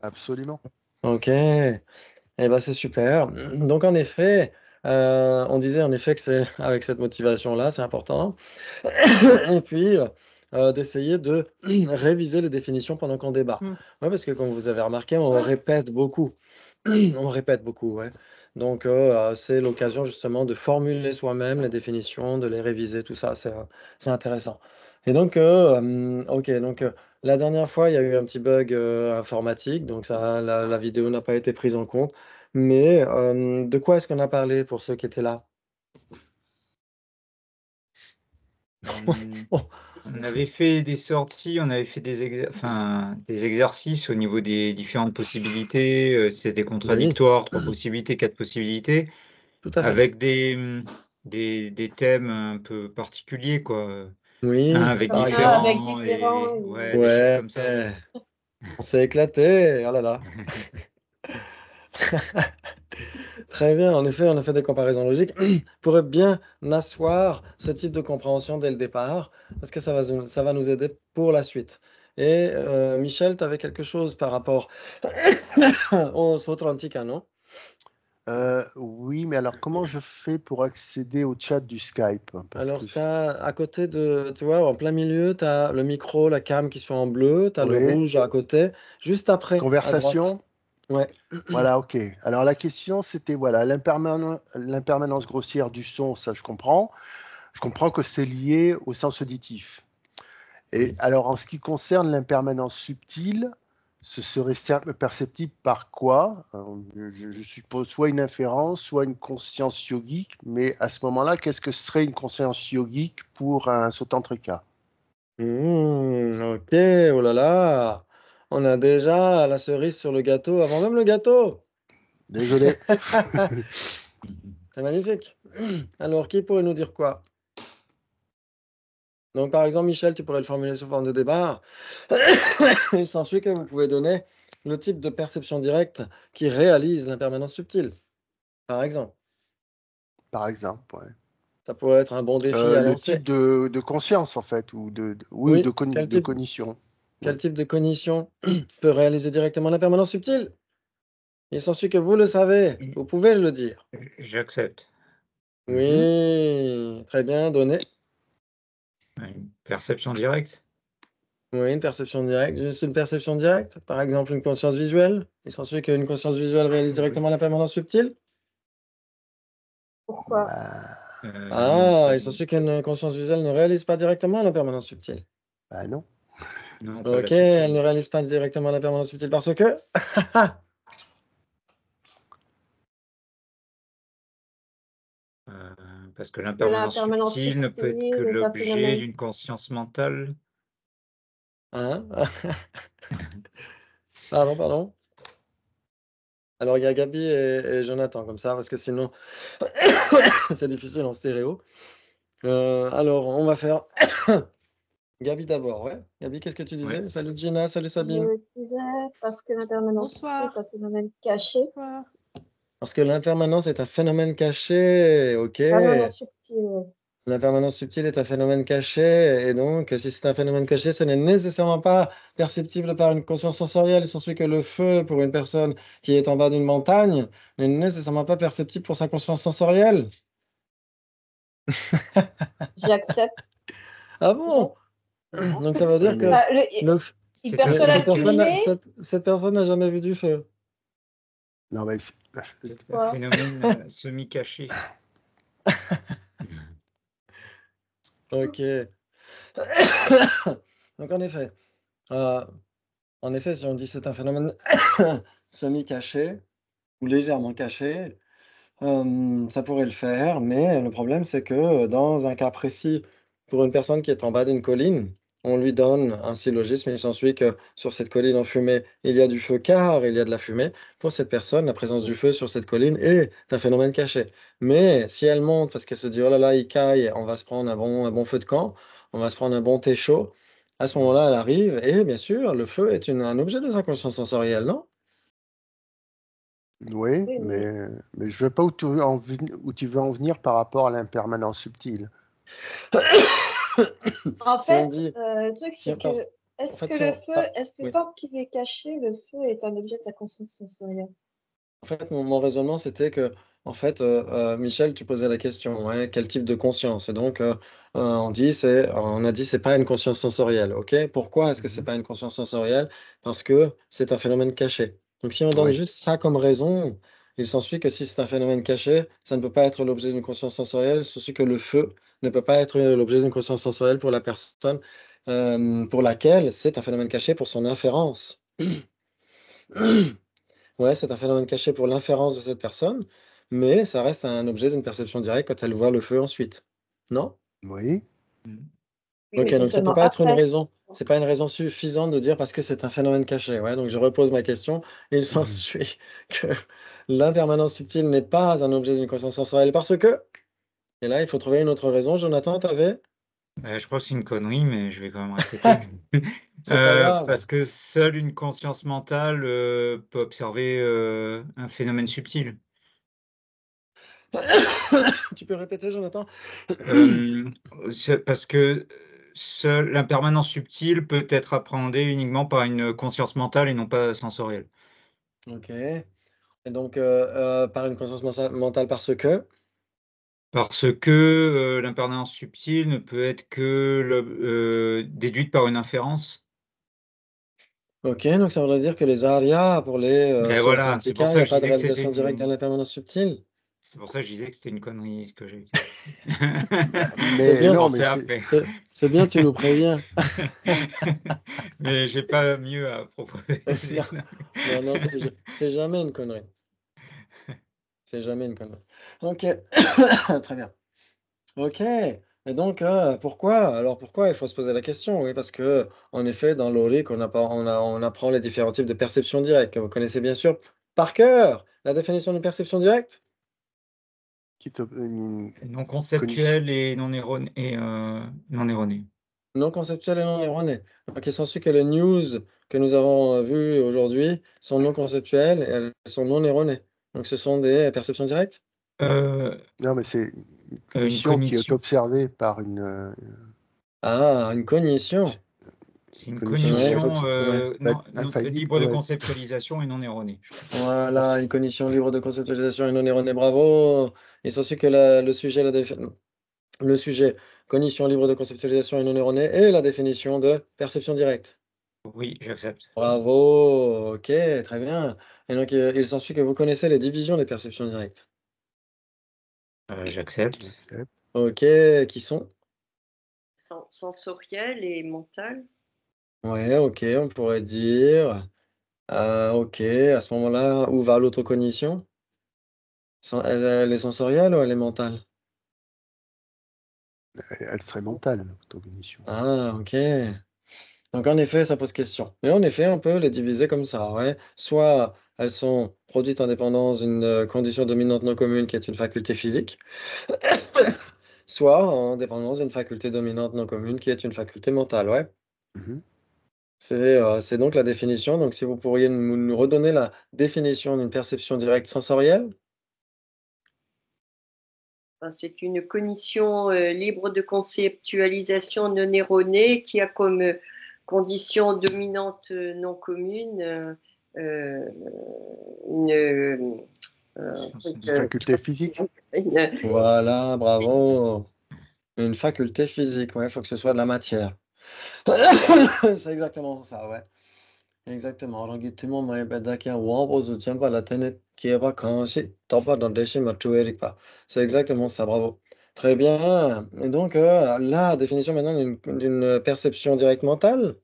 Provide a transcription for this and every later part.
Absolument. Ok. Eh ben, c'est super. Donc, en effet, on disait en effet que c'est avec cette motivation-là, c'est important. Et puis, d'essayer de réviser les définitions pendant qu'on débat. Mm. Ouais, parce que comme vous avez remarqué, on répète beaucoup. On répète beaucoup, ouais. Donc, c'est l'occasion justement de formuler soi-même les définitions, de les réviser, tout ça, c'est intéressant. Et donc, ok, donc la dernière fois, il y a eu un petit bug informatique, donc ça, la vidéo n'a pas été prise en compte. Mais de quoi est-ce qu'on a parlé pour ceux qui étaient là? Oh, On avait fait des sorties, on avait fait des exercices au niveau des différentes possibilités. C'était oui, contradictoire, 3 possibilités, 4 possibilités, tout à fait. avec des thèmes un peu particuliers, quoi. Oui, Avec par Ah, avec exemple. différents différents. et ouais, des choses Ouais, comme ça. on s'est éclaté. Oh là là. Très bien, en effet, on a fait des comparaisons logiques pour bien asseoir ce type de compréhension dès le départ, parce que ça va nous aider pour la suite. Et Michel, tu avais quelque chose par rapport au Sotro Antica, non? Oui, mais alors comment je fais pour accéder au chat du Skype? Parce Alors, que tu as à côté de, tu vois, en plein milieu, tu as le micro, la cam qui sont en bleu, tu as le oui, rouge à côté, juste après, à droite. conversation. Ouais. Voilà, ok. Alors la question, c'était voilà, l'impermanence grossière du son, ça je comprends. Je comprends que c'est lié au sens auditif. Et Oui. alors en ce qui concerne l'impermanence subtile, ce serait perceptible par quoi? Je suppose soit une inférence, soit une conscience yogique, mais à ce moment-là, qu'est-ce que serait une conscience yogique pour un Sotantrika? Ok, oh là là, on a déjà la cerise sur le gâteau avant même le gâteau. Désolé. C'est magnifique. Alors, qui pourrait nous dire quoi? Donc, par exemple, Michel, tu pourrais le formuler sous forme de débat. Il s'ensuit que vous pouvez donner le type de perception directe qui réalise l'impermanence subtile, par exemple. Par exemple, ouais. Ça pourrait être un bon défi à Le lancer. type de conscience, en fait, ou oui, Oui, de cognition. quel type de cognition peut réaliser directement l'impermanence subtile? Il s'ensuit que vous le savez, vous pouvez le dire. J'accepte. Mhm. Oui, très bien, donné. Une perception directe. Oui, une perception directe. Juste une perception directe. Par exemple, une conscience visuelle. Il s'ensuit qu'une conscience visuelle réalise directement l'impermanence subtile. Pourquoi? Bah, Non, Ah, il s'ensuit qu'une conscience visuelle ne réalise pas directement l'impermanence subtile. bah non. non, pas la Ok, elle ne subtile. réalise pas directement l'impermanence subtile parce que... Euh, Parce que Que l'impermanence l'impermanence subtile ne peut être que subtile est un l'objet phénomène. d'une conscience mentale. Hein? Pardon, pardon. Alors, il y a Gabi et Jonathan comme ça, parce que sinon, c'est difficile en stéréo. Alors, on va faire Gabi d'abord, ouais. Gabi, qu'est-ce que tu Ouais. disais? Salut Gina, salut Sabine. Je disais parce que l'impermanence subtile est un phénomène caché. Bonsoir. Parce que l'impermanence est un phénomène caché, ok. Permanence subtile, oui. L'impermanence subtile est un phénomène caché, et donc, si c'est un phénomène caché, ce n'est nécessairement pas perceptible par une conscience sensorielle. Il s'ensuit que le feu, pour une personne qui est en bas d'une montagne, n'est nécessairement pas perceptible pour sa conscience sensorielle. J'accepte. Ah bon? Voilà. Donc, ça veut Oui, dire que mais Bah, le f- il C'est un perçoit la cette personne, fumée. cette personne n'a jamais vu du feu. non, mais C'est un Quoi? phénomène semi-caché. Ok. Donc, euh, en effet, si on dit c'est un phénomène semi-caché ou légèrement caché, ça pourrait le faire, mais le problème, c'est que dans un cas précis, pour une personne qui est en bas d'une colline, on lui donne un syllogisme, il s'ensuit que sur cette colline enfumée, il y a du feu car il y a de la fumée. Pour cette personne, la présence du feu sur cette colline est un phénomène caché. Mais si elle monte parce qu'elle se dit, oh là là, il caille, on va se prendre un bon feu de camp, on va se prendre un bon thé chaud, à ce moment-là, elle arrive, et bien sûr, le feu est un objet de sa conscience sensorielle, non? oui, Oui, mais je ne veux pas où tu veux en venir par rapport à l'impermanence subtile. En Si on fait, dit, le truc, si, c'est que En Est-ce fait, que si le on... feu, Ah, est-ce que oui. tant qu'il est caché, le feu est un objet de ta conscience sensorielle? En fait, mon raisonnement, c'était que, en fait, Michel, tu posais la question, ouais, quel type de conscience? Et donc, on a dit, c'est pas une conscience sensorielle, ok? Pourquoi est-ce que c'est Mhm. pas une conscience sensorielle? Parce que c'est un phénomène caché. Donc, si on donne Ouais. juste ça comme raison, il s'ensuit que si c'est un phénomène caché, ça ne peut pas être l'objet d'une conscience sensorielle. Il s'ensuit que le feu ne peut pas être l'objet d'une conscience sensorielle pour la personne pour laquelle c'est un phénomène caché pour son inférence. Ouais, c'est un phénomène caché pour l'inférence de cette personne, mais ça reste un objet d'une perception directe quand elle voit le feu ensuite. Non? Oui. Mhm. Oui, Ok, mais c'est donc ça peut seulement pas être une après. raison. C'est pas une raison suffisante de dire parce que c'est un phénomène caché. Ouais, donc je repose ma question. Il Mhm. s'ensuit que l'impermanence subtile n'est pas un objet d'une conscience sensorielle parce que. Et là, il faut trouver une autre raison. Jonathan, t'avais? Je crois que c'est une connerie, mais je vais quand même répéter. C'est pas grave. Parce que seule une conscience mentale peut observer un phénomène subtil. Tu peux répéter, Jonathan? Euh, Parce que seule l'impermanence subtile peut être appréhendée uniquement par une conscience mentale et non pas sensorielle. Ok. Et donc, par une conscience mentale parce que. Parce que l'impermanence subtile ne peut être que déduite par une inférence. Ok, donc ça voudrait dire que les arias, pour les Mais voilà, c'est pour Sotratika, il n'y ça a que je pas de disais que c'était réalisation directe dans une... l'impermanence subtile. C'est pour ça que je disais que c'était une connerie ce que j'ai utilisé. C'est Mais J'y bien, non, mais pensais après. c'est bien, tu nous préviens. Mais j'ai pas mieux à proposer. Non, non, non, c'est jamais une connerie. C'est jamais une connerie. Ok, très bien. Ok, et donc pourquoi? Alors pourquoi il faut se poser la question? Oui, parce que en effet, dans l'ORIC, on apprend les différents types de perception directe, que vous connaissez bien sûr par cœur. La définition d'une perception directe? une Non cognition. conceptuel et non erroné. Non erroné. Non conceptuelle et non erronée. Donc, il s'ensuit que les news que nous avons vues aujourd'hui sont non conceptuelles et elles sont non erronées. Donc, ce sont des perceptions directes? Euh, Non, mais c'est une une cognition qui est cognition. observée par Ah, une cognition. C'est une cognition. Ouais, il faut Ouais, que... ouais. infaillible. libre de Ouais. conceptualisation et non erronée, je crois. Voilà, une Merci. cognition libre de conceptualisation et non erronée. Bravo. Il s'ensuit que le sujet, cognition libre de conceptualisation et non erronée, et la définition de perception directe. Oui, j'accepte. Bravo. Ok, très bien. Et donc, il s'ensuit que vous connaissez les divisions des perceptions directes. J'accepte. J'accepte. Ok, qui sont? Sensoriel et mental. Ouais, ok, on pourrait dire. Ok, à ce moment-là, où va l'autocognition? Elle est sensorielle ou elle est mentale? Elle serait mentale, l'autocognition. Ah, ok. Donc en effet, ça pose question. Mais en effet, on peut les diviser comme ça, ouais. Soit elles sont produites en dépendance d'une condition dominante non commune qui est une faculté physique, soit en dépendance d'une faculté dominante non commune qui est une faculté mentale, ouais. Mhm. C'est donc la définition. Donc si vous pourriez nous redonner la définition d'une perception directe sensorielle? C'est une cognition libre de conceptualisation non erronée qui a comme condition dominante non commune une, Une faculté physique. une- Voilà, bravo. Une faculté physique, ouais, il faut que ce soit de la matière. C'est exactement ça, ouais. Exactement. Tout le monde m'a dit c'est exactement ça, bravo. Très bien. Et donc, la définition maintenant d'une perception directe mentale?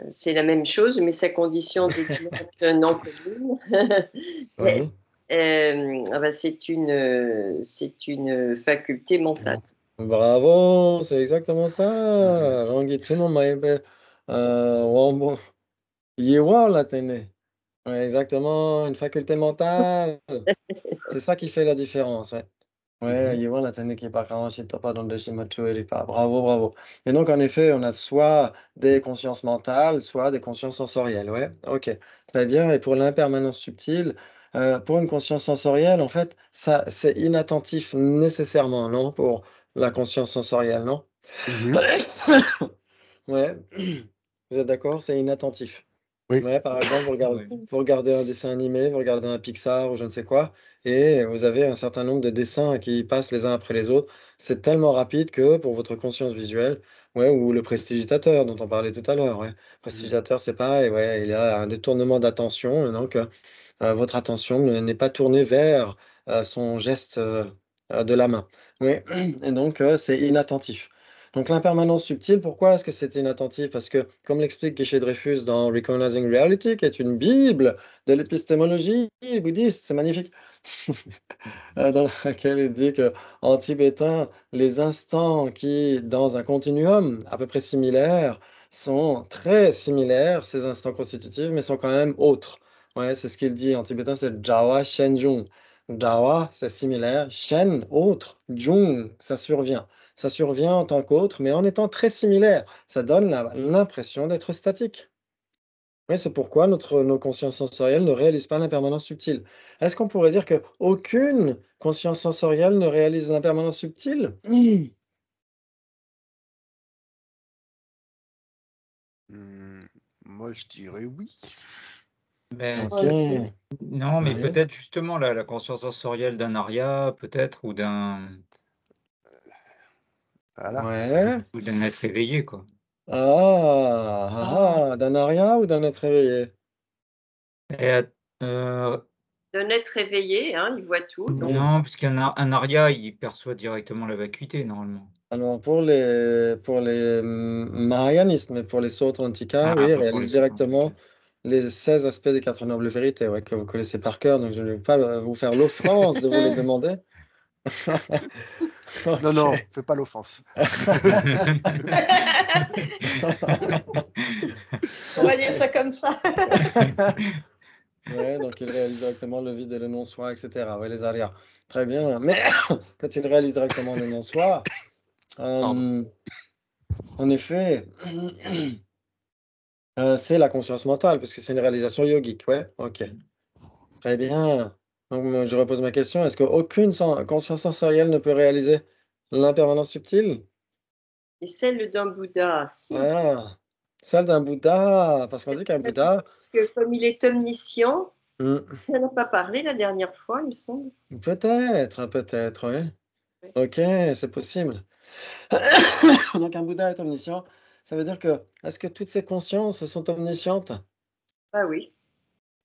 c'est la même chose, mais sa condition dominante non commune. Oui. C'est une faculté mentale. Bravo, c'est exactement ça. Rangi, tout le monde m'a dit, Wambo, Yewa, la tene. Ouais, exactement, une faculté mentale. C'est ça qui fait la différence, ouais. Ouais, Mhm. Yewa, la tene qui est pas pas dans le schéma de pas. Bravo, bravo. Et donc, en effet, on a soit des consciences mentales, soit des consciences sensorielles, ouais. Ok, très bien. Et pour l'impermanence subtile, pour une conscience sensorielle, en fait, ça, c'est inattentif nécessairement, non? Pour la conscience sensorielle, non? Ouais, vous êtes d'accord? C'est inattentif. Oui. Ouais, par exemple, vous regardez un dessin animé, vous regardez un Pixar ou je ne sais quoi, et vous avez un certain nombre de dessins qui passent les uns après les autres. C'est tellement rapide que pour votre conscience visuelle, ouais, ou le prestidigitateur dont on parlait tout à l'heure, ouais. Prestidigitateur, c'est pareil, ouais, il y a un détournement d'attention, et donc votre attention n'est pas tournée vers son geste de la main. Oui, et donc c'est inattentif. Donc l'impermanence subtile, pourquoi est-ce que c'est inattentif? Parce que, comme l'explique Guichet-Dreyfus dans Recognizing Reality, qui est une bible de l'épistémologie bouddhiste, c'est magnifique, dans laquelle il dit que en tibétain, les instants qui, dans un continuum à peu près similaire, sont très similaires, ces instants constitutifs, mais sont quand même autres. Ouais, c'est ce qu'il dit en tibétain, c'est Jawa Shenjung. Jawa, c'est similaire. Shen, autre. Jung, ça survient. Ça survient en tant qu'autre, mais en étant très similaire. Ça donne l'impression d'être statique. Oui, c'est pourquoi nos consciences sensorielles ne réalisent pas l'impermanence subtile. Est-ce qu'on pourrait dire qu'aucune conscience sensorielle ne réalise l'impermanence subtile? Moi, je dirais oui. Ben, Ok. non, mais Ouais. peut-être justement la conscience sensorielle d'un aria, peut-être, ou d'un Voilà. Ouais. être éveillé, quoi. D'un aria ou d'un être éveillé? Et, euh, D'un être éveillé, hein, il voit tout. Donc, non, parce qu'un aria, il perçoit directement la vacuité, normalement. Alors, pour les mahayanistes, mais pour les Sautrantika, oui, ils Pour réalisent les autres, en tout directement cas. les 16 aspects des 4 nobles vérités, ouais, que vous connaissez par cœur, donc je ne vais pas vous faire l'offense de vous les demander. Non, non, Ok. fais pas l'offense. On va dire ça comme ça. Ouais, donc ils réalisent directement le vide et le non-soi, etc. Ouais, les arias. Très bien. Mais quand ils réalisent directement le non-soi, Pardon. en effet, c'est la conscience mentale, parce que c'est une réalisation yogique. Ouais, ok. Très bien. Donc, moi, je repose ma question. Est-ce qu'aucune conscience sensorielle ne peut réaliser l'impermanence subtile? et celle d'un Bouddha, si. Ah, celle d'un Bouddha, parce qu'on dit qu'un Bouddha, Comme il est omniscient, hmm, on n'en a pas parlé la dernière fois, il me semble. peut-être, oui. Ouais. Ok, c'est possible. Donc un Bouddha est omniscient, ça veut dire que, est-ce que toutes ces consciences sont omniscientes? Ah oui.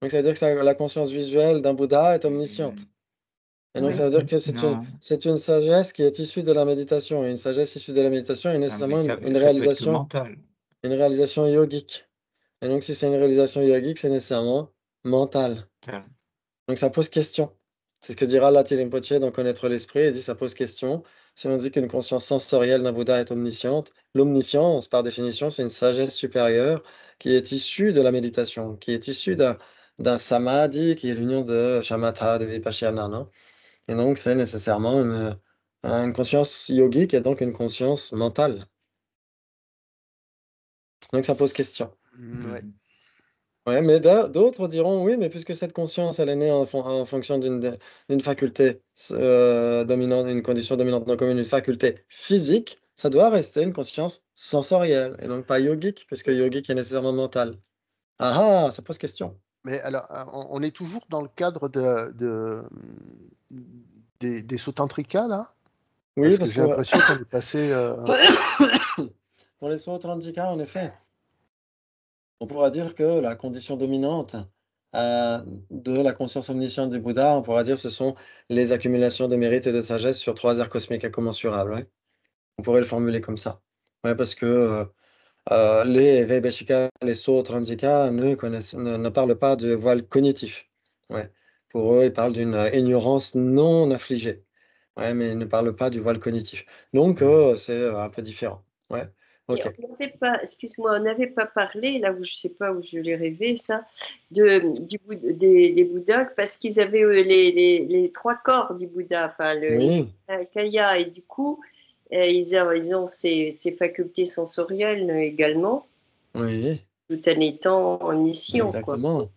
Donc ça veut dire que la conscience visuelle d'un Bouddha est omnisciente. Et donc Oui. ça veut dire que Non, c'est une sagesse qui est issue de la méditation. Et une sagesse issue de la méditation est non, mais nécessairement une ça peut être que réalisation, mental. une réalisation yogique. Et donc si c'est une réalisation yogique, c'est nécessairement mental. Donc ça pose question. C'est ce que dira Lati Rinpoche dans Connaître l'esprit. Il dit ça pose question. Si on dit qu'une conscience sensorielle d'un Bouddha est omnisciente, l'omniscience, par définition, c'est une sagesse supérieure qui est issue de la méditation, qui est issue d'un samadhi, qui est l'union de shamatha, de vipassana, non? Et donc c'est nécessairement une conscience yogique et donc une conscience mentale. Donc ça pose question. Ouais. Ouais, mais d'autres diront oui, mais puisque cette conscience, elle est née en fonction d'une faculté dominante, une condition dominante non commune, une faculté physique, ça doit rester une conscience sensorielle, et donc pas yogique, puisque yogique est nécessairement mental. Ça pose question. Mais alors, on est toujours dans le cadre des Sautantrika, là? Oui, Parce que parce j'ai que l'impression qu'on est passé. pour les Sautrantika, en effet, on pourra dire que la condition dominante de la conscience omnisciente du Bouddha, on pourra dire ce sont les accumulations de mérite et de sagesse sur 3 aires cosmiques incommensurables. Ouais. On pourrait le formuler comme ça. Ouais, parce que les Vaibhashika, les Sautrantika ne parlent pas de voile cognitif. Ouais. Pour eux, ils parlent d'une ignorance non affligée. Ouais, mais ils ne parlent pas du voile cognitif. Donc, c'est un peu différent. Ouais. Et Ok. on n'avait pas, excuse-moi, on n'avait pas parlé, là où je ne sais pas où je l'ai rêvé, ça, des Bouddhas, parce qu'ils avaient les 3 corps du Bouddha, enfin, Oui, Kaya, et du coup, ils ont ces facultés sensorielles également, oui, tout en étant omniscients, quoi. exactement.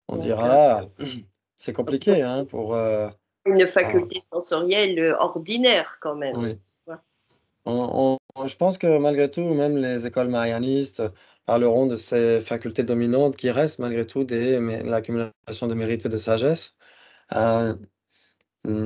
On Donc, dira, c'est compliqué, hein, pour... une ah, faculté sensorielle ordinaire, quand même. oui. Voilà. On je pense que malgré tout, même les écoles marianistes parleront de ces facultés dominantes qui restent malgré tout l'accumulation de mérite et de sagesse. Euh,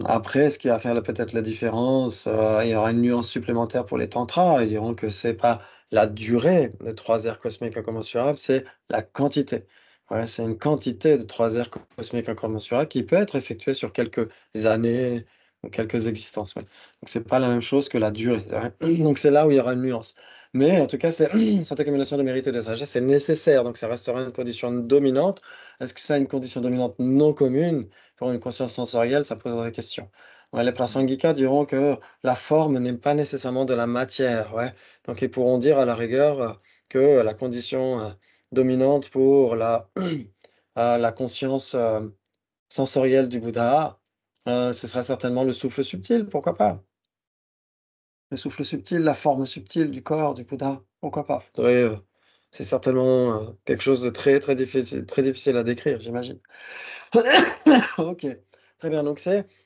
Après, ce qui va faire peut-être la différence, il y aura une nuance supplémentaire pour les tantras. Ils diront que c'est pas la durée de 3 heures cosmiques incommensurables, c'est la quantité. Ouais, c'est une quantité de 3 heures cosmiques incommensurables qui peut être effectuée sur quelques années ou quelques existences. Ouais. Donc, c'est pas la même chose que la durée. Hein. Donc, c'est là où il y aura une nuance. Mais en tout cas, cette accumulation de mérite et de sagesse, c'est nécessaire. Donc, ça restera une condition dominante. Est-ce que c'est une condition dominante non commune? Pour une conscience sensorielle, ça poserait question. Ouais, les prasangika diront que la forme n'est pas nécessairement de la matière. Ouais. Donc, ils pourront dire à la rigueur que la condition dominante pour la conscience sensorielle du Bouddha, ce sera certainement le souffle subtil, pourquoi pas? Le souffle subtil, la forme subtile du corps du Bouddha, pourquoi pas? C'est certainement quelque chose de très difficile à décrire, j'imagine. Ok, très bien. Donc,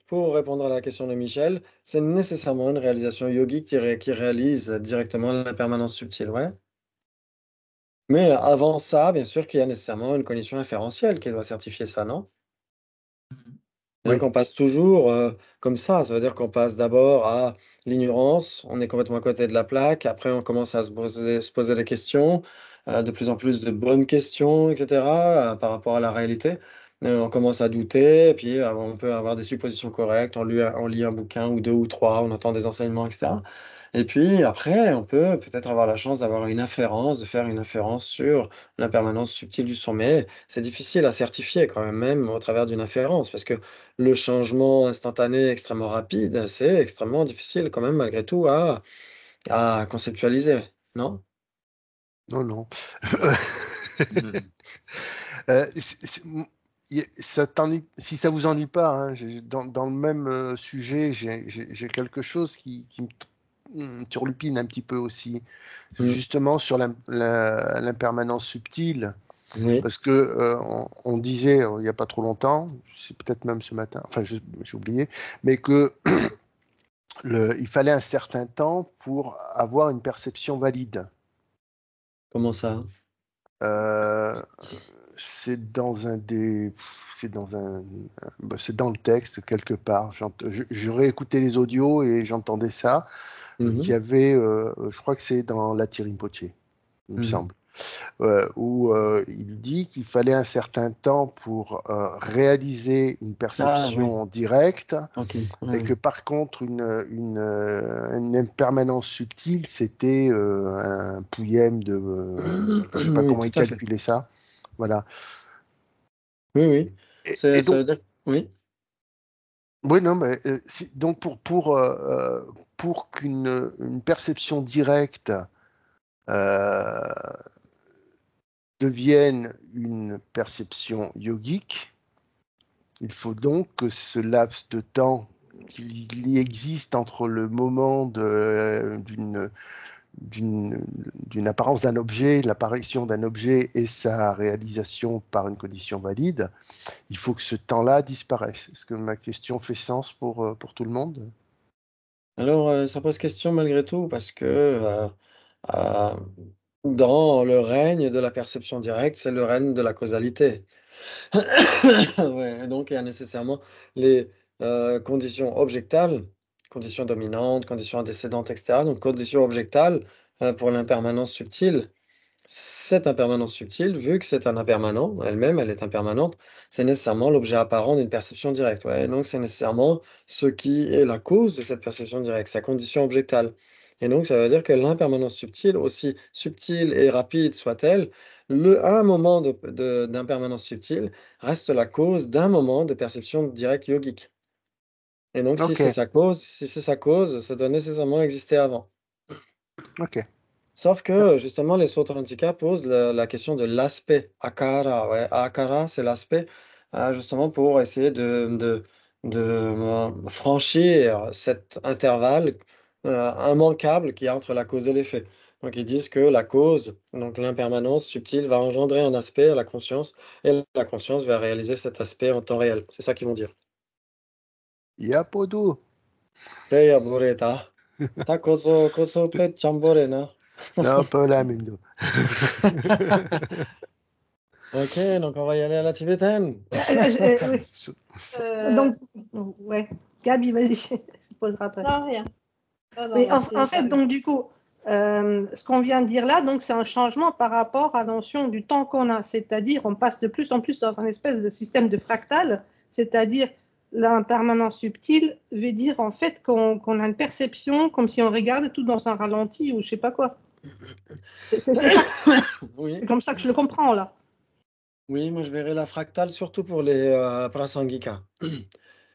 pour répondre à la question de Michel, c'est nécessairement une réalisation yogique qui réalise directement l'impermanence subtile, ouais. Mais avant ça, bien sûr qu'il y a nécessairement une condition inférentielle qui doit certifier ça, non? Et Oui. donc, on passe toujours comme ça veut dire qu'on passe d'abord à l'ignorance, on est complètement à côté de la plaque, après on commence à se poser des questions, de plus en plus de bonnes questions, etc., par rapport à la réalité. On commence à douter, et puis on peut avoir des suppositions correctes, on lit un bouquin ou deux ou trois, on entend des enseignements, etc. Et puis après, on peut peut-être avoir la chance d'avoir une inférence, de faire une inférence sur l'impermanence subtile du son. Mais c'est difficile à certifier quand même au travers d'une inférence, parce que le changement instantané extrêmement rapide, c'est extrêmement difficile quand même malgré tout à conceptualiser, non? Non, non. Mhm. Si ça vous ennuie pas, hein, dans le même sujet, j'ai quelque chose qui me turlupine un petit peu aussi, Mm. justement sur l'impermanence subtile, Oui. parce que on disait il n'y a pas trop longtemps, c'est peut-être même ce matin, enfin j'ai oublié, mais que il fallait un certain temps pour avoir une perception valide. Comment ça? Euh, c'est dans un des, c'est dans le texte quelque part. J'aurais écouté les audios et j'entendais ça. Qu'il y Mhm. avait, je crois que c'est dans la Rinpoche, il me Mhm. semble, où il dit qu'il fallait un certain temps pour réaliser une Ah oui, perception directe, ok. Oui, et que oui. par contre une impermanence subtile, c'était un pouillème de, je sais pas Oui, comment il tout à fait. calculait ça, voilà. Oui, oui. Et Ça donc, veut dire... Oui. oui, non, mais donc pour qu'une une perception directe euh, devienne une perception yogique, il faut donc que ce laps de temps qu'il y existe entre le moment d'une apparence d'un objet, l'apparition d'un objet et sa réalisation par une condition valide, il faut que ce temps-là disparaisse. Est-ce que ma question fait sens pour tout le monde? Alors, ça pose question malgré tout parce que euh, dans le règne de la perception directe, c'est le règne de la causalité. Ouais, et donc, il y a nécessairement les conditions objectales, conditions dominantes, conditions antécédentes, etc. Donc, conditions objectales pour l'impermanence subtile. Cette impermanence subtile, vu que c'est un impermanent, elle-même, elle est impermanente, c'est nécessairement l'objet apparent d'une perception directe. Ouais, et donc, c'est nécessairement ce qui est la cause de cette perception directe, sa condition objectale. Et donc, ça veut dire que l'impermanence subtile, aussi subtile et rapide soit-elle, un moment d'impermanence subtile reste la cause d'un moment de perception directe yogique. Et donc, Ok, si c'est sa cause, ça doit nécessairement exister avant. ok. Sauf que justement, les Sotrantika posent la question de l'aspect akara. Ouais. Akara, c'est l'aspect justement pour essayer de franchir cet intervalle immanquable qu'il y a entre la cause et l'effet. Donc ils disent que la cause, donc l'impermanence subtile, va engendrer un aspect à la conscience et la conscience va réaliser cet aspect en temps réel. C'est ça qu'ils vont dire. Yapodo. Teya Boreta. Ta koso pe chambore, non? Non, pas là, Mendo. Ok, donc on va y aller à la tibétaine. Oui. Donc, ouais. Gabi, vas-y, je poserai après. Non, rien. Non, Mais non, en fait, donc du coup, ce qu'on vient de dire là, donc c'est un changement par rapport à la notion du temps qu'on a, c'est-à-dire on passe de plus en plus dans un espèce de système de fractal, c'est-à-dire l'impermanence subtile veut dire en fait qu'on a une perception comme si on regardait tout dans un ralenti ou je sais pas quoi. Oui. C'est comme ça que je le comprends là. Oui, moi je verrais la fractale surtout pour les prasangika.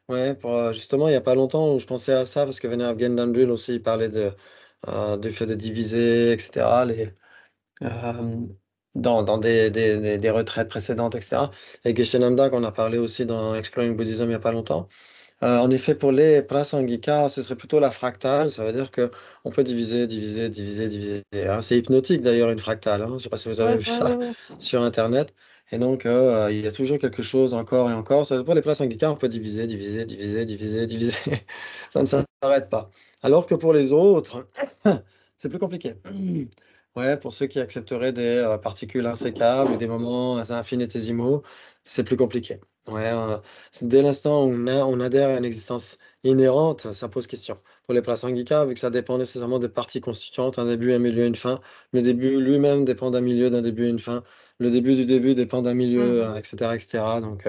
Ouais, pour, justement, il n'y a pas longtemps où je pensais à ça parce que Vener Gendandul aussi il parlait du fait de diviser, etc. Dans des retraites précédentes, etc. Et Geshe-Namda, qu'on a parlé aussi dans Exploring Buddhism il n'y a pas longtemps. En effet, pour les prasangika, ce serait plutôt la fractale. Ça veut dire qu'on peut diviser, diviser, diviser, diviser. Hein. C'est hypnotique d'ailleurs, une fractale. Hein. Je ne sais pas si vous avez vu ça sur Internet. Et donc, il y a toujours quelque chose encore et encore. Pour les prasangika, on peut diviser, diviser, diviser, diviser, diviser. Ça ne s'arrête pas. Alors que pour les autres, c'est plus compliqué. Ouais, pour ceux qui accepteraient des particules insécables ou des moments infinitésimaux, c'est plus compliqué. Ouais, dès l'instant où on adhère à une existence inhérente, ça pose question. Pour les prasangika, vu que ça dépend nécessairement des parties constituantes, un début, un milieu, une fin, le début lui-même dépend d'un milieu, d'un début et une fin, le début du début dépend d'un milieu, etc., etc. Donc,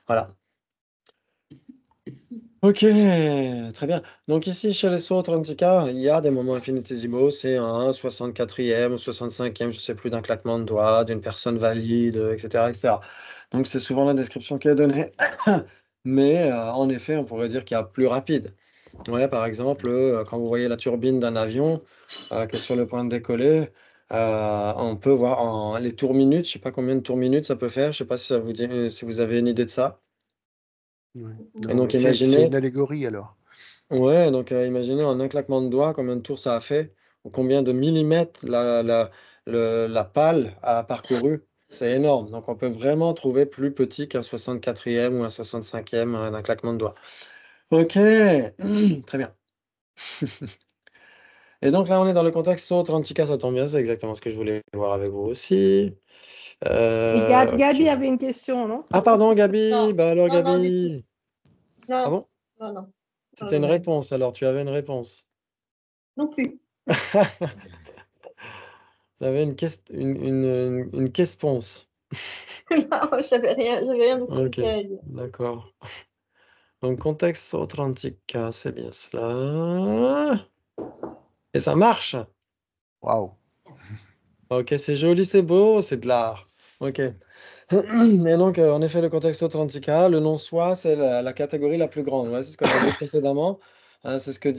voilà. Ok, très bien. Donc ici, chez les autres, en tout cas, il y a des moments infinitésimaux, c'est un 64e ou 65e, je ne sais plus, d'un claquement de doigts, d'une personne valide, etc., etc. Donc c'est souvent la description qui est donnée. Mais en effet, on pourrait dire qu'il y a plus rapide. Ouais, par exemple, quand vous voyez la turbine d'un avion qui est sur le point de décoller, on peut voir les tours minutes, je ne sais pas combien de tours minutes ça peut faire, je ne sais pas si, ça vous dit, si vous avez une idée de ça. Ouais. Et Non, donc mais c'est imaginez. une allégorie alors. Ouais, donc imaginez en un claquement de doigts combien de tours ça a fait, ou combien de millimètres la pale a parcouru. C'est énorme. Donc on peut vraiment trouver plus petit qu'un 64e ou un 65e d'un claquement de doigts. Ok, très bien. Et donc là, on est dans le contexte Atlantica, ça tombe bien, c'est exactement ce que je voulais voir avec vous aussi. Et Gabi avait une question, non? Ah pardon, Gabi. Non. Bah alors, Non, non, Gabi. Non, Ah bon? non, non. C'était une réponse, alors tu avais une réponse. Non plus. Tu avais une question. Non, j'avais rien de spécial à dire. D'accord. Donc, contexte Atlantica, c'est bien cela. Et ça marche. Waouh. Ok, c'est joli, c'est beau, c'est de l'art. Ok. Et donc, en effet, le contexte Atlantica, le non-soi, c'est la catégorie la plus grande. Ouais, c'est ce que j'ai dit précédemment. C'est ce que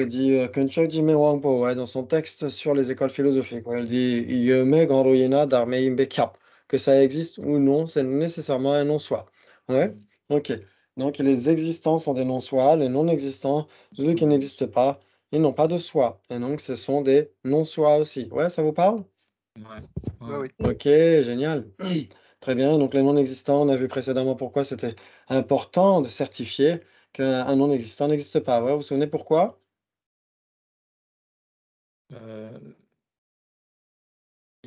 dit, Könchog Jime Wangpo, ouais, dans son texte sur les écoles philosophiques. Ouais, il dit Yeme Ganroyena Darme Imbekap. Que ça existe ou non, c'est nécessairement un non-soi. Ouais, ok. Donc, les existants sont des non-soi, les non-existants, ceux qui n'existent pas, ils n'ont pas de soi. Et donc, ce sont des non-soi aussi. Ouais, ça vous parle? Ouais. Oui. Ok, génial. Très bien. Donc, les non-existants, on a vu précédemment pourquoi c'était important de certifier qu'un non-existant n'existe pas. Ouais, vous vous souvenez pourquoi? De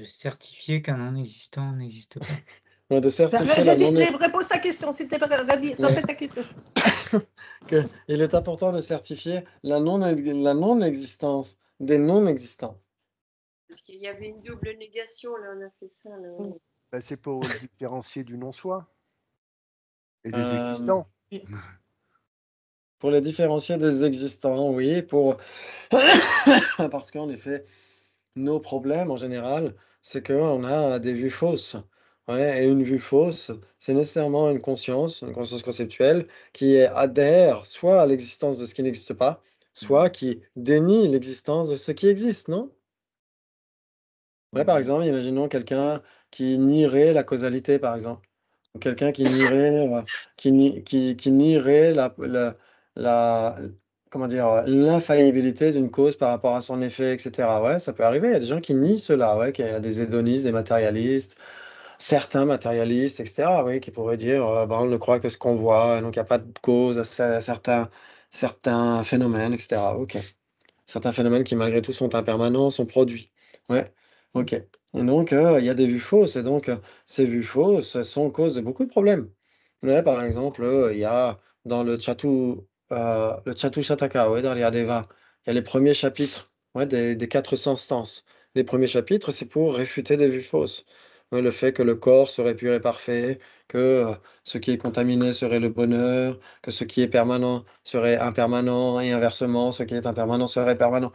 certifier qu'un non-existant n'existe pas. Ouais, de certifier la non Repose ta question, s'il te plaît. Répète ta question. Il est important de certifier la non-existence des non-existants. Parce qu'il y avait une double négation, là, on a fait ça. Là. Ben, c'est pour le différencier du non-soi et des Euh, existants. Pour les différencier des existants, oui, parce qu'en effet, nos problèmes en général, c'est qu'on a des vues fausses. Ouais, et une vue fausse, c'est nécessairement une conscience conceptuelle qui adhère soit à l'existence de ce qui n'existe pas, soit qui dénie l'existence de ce qui existe, non? Ouais, par exemple, imaginons quelqu'un qui nierait la causalité, par exemple. Ou quelqu'un qui nierait, qui nierait la- comment dire, l'infaillibilité d'une cause par rapport à son effet, etc. Ouais, ça peut arriver. Il y a des gens qui nient cela, ouais, qu'il y a des hédonistes, des matérialistes, certains matérialistes, etc. Oui, qui pourraient dire, bah, on ne croit que ce qu'on voit, donc il n'y a pas de cause à certains, certains phénomènes, etc. Ok. Certains phénomènes qui, malgré tout, sont impermanents, sont produits. Ouais, ok. Et donc, il y a des vues fausses. Et donc, ces vues fausses sont cause de beaucoup de problèmes. Ouais, par exemple, il y a dans le Chatu Shataka, ouais, dans les Adeva, il y a les premiers chapitres des 400 stances. Les premiers chapitres, c'est pour réfuter des vues fausses. Ouais, le fait que le corps serait pur et parfait, que ce qui est contaminé serait le bonheur, que ce qui est permanent serait impermanent, et inversement, ce qui est impermanent serait permanent.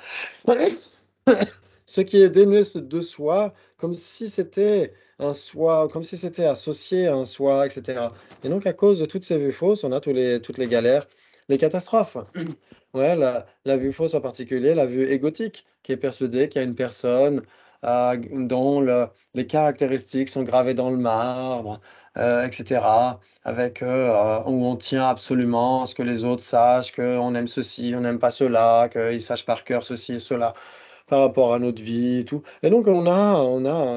Ce qui est dénué de soi, comme si c'était un soi, comme si c'était associé à un soi, etc. Et donc, à cause de toutes ces vues fausses, on a toutes les galères, les catastrophes. Ouais, la vue fausse en particulier, la vue égotique, qui est persuadée qu'il y a une personne dont les caractéristiques sont gravées dans le marbre, etc., avec, où on tient absolument à ce que les autres sachent qu'on aime ceci, on n'aime pas cela, qu'ils sachent par cœur ceci et cela par rapport à notre vie et tout. Et donc, on a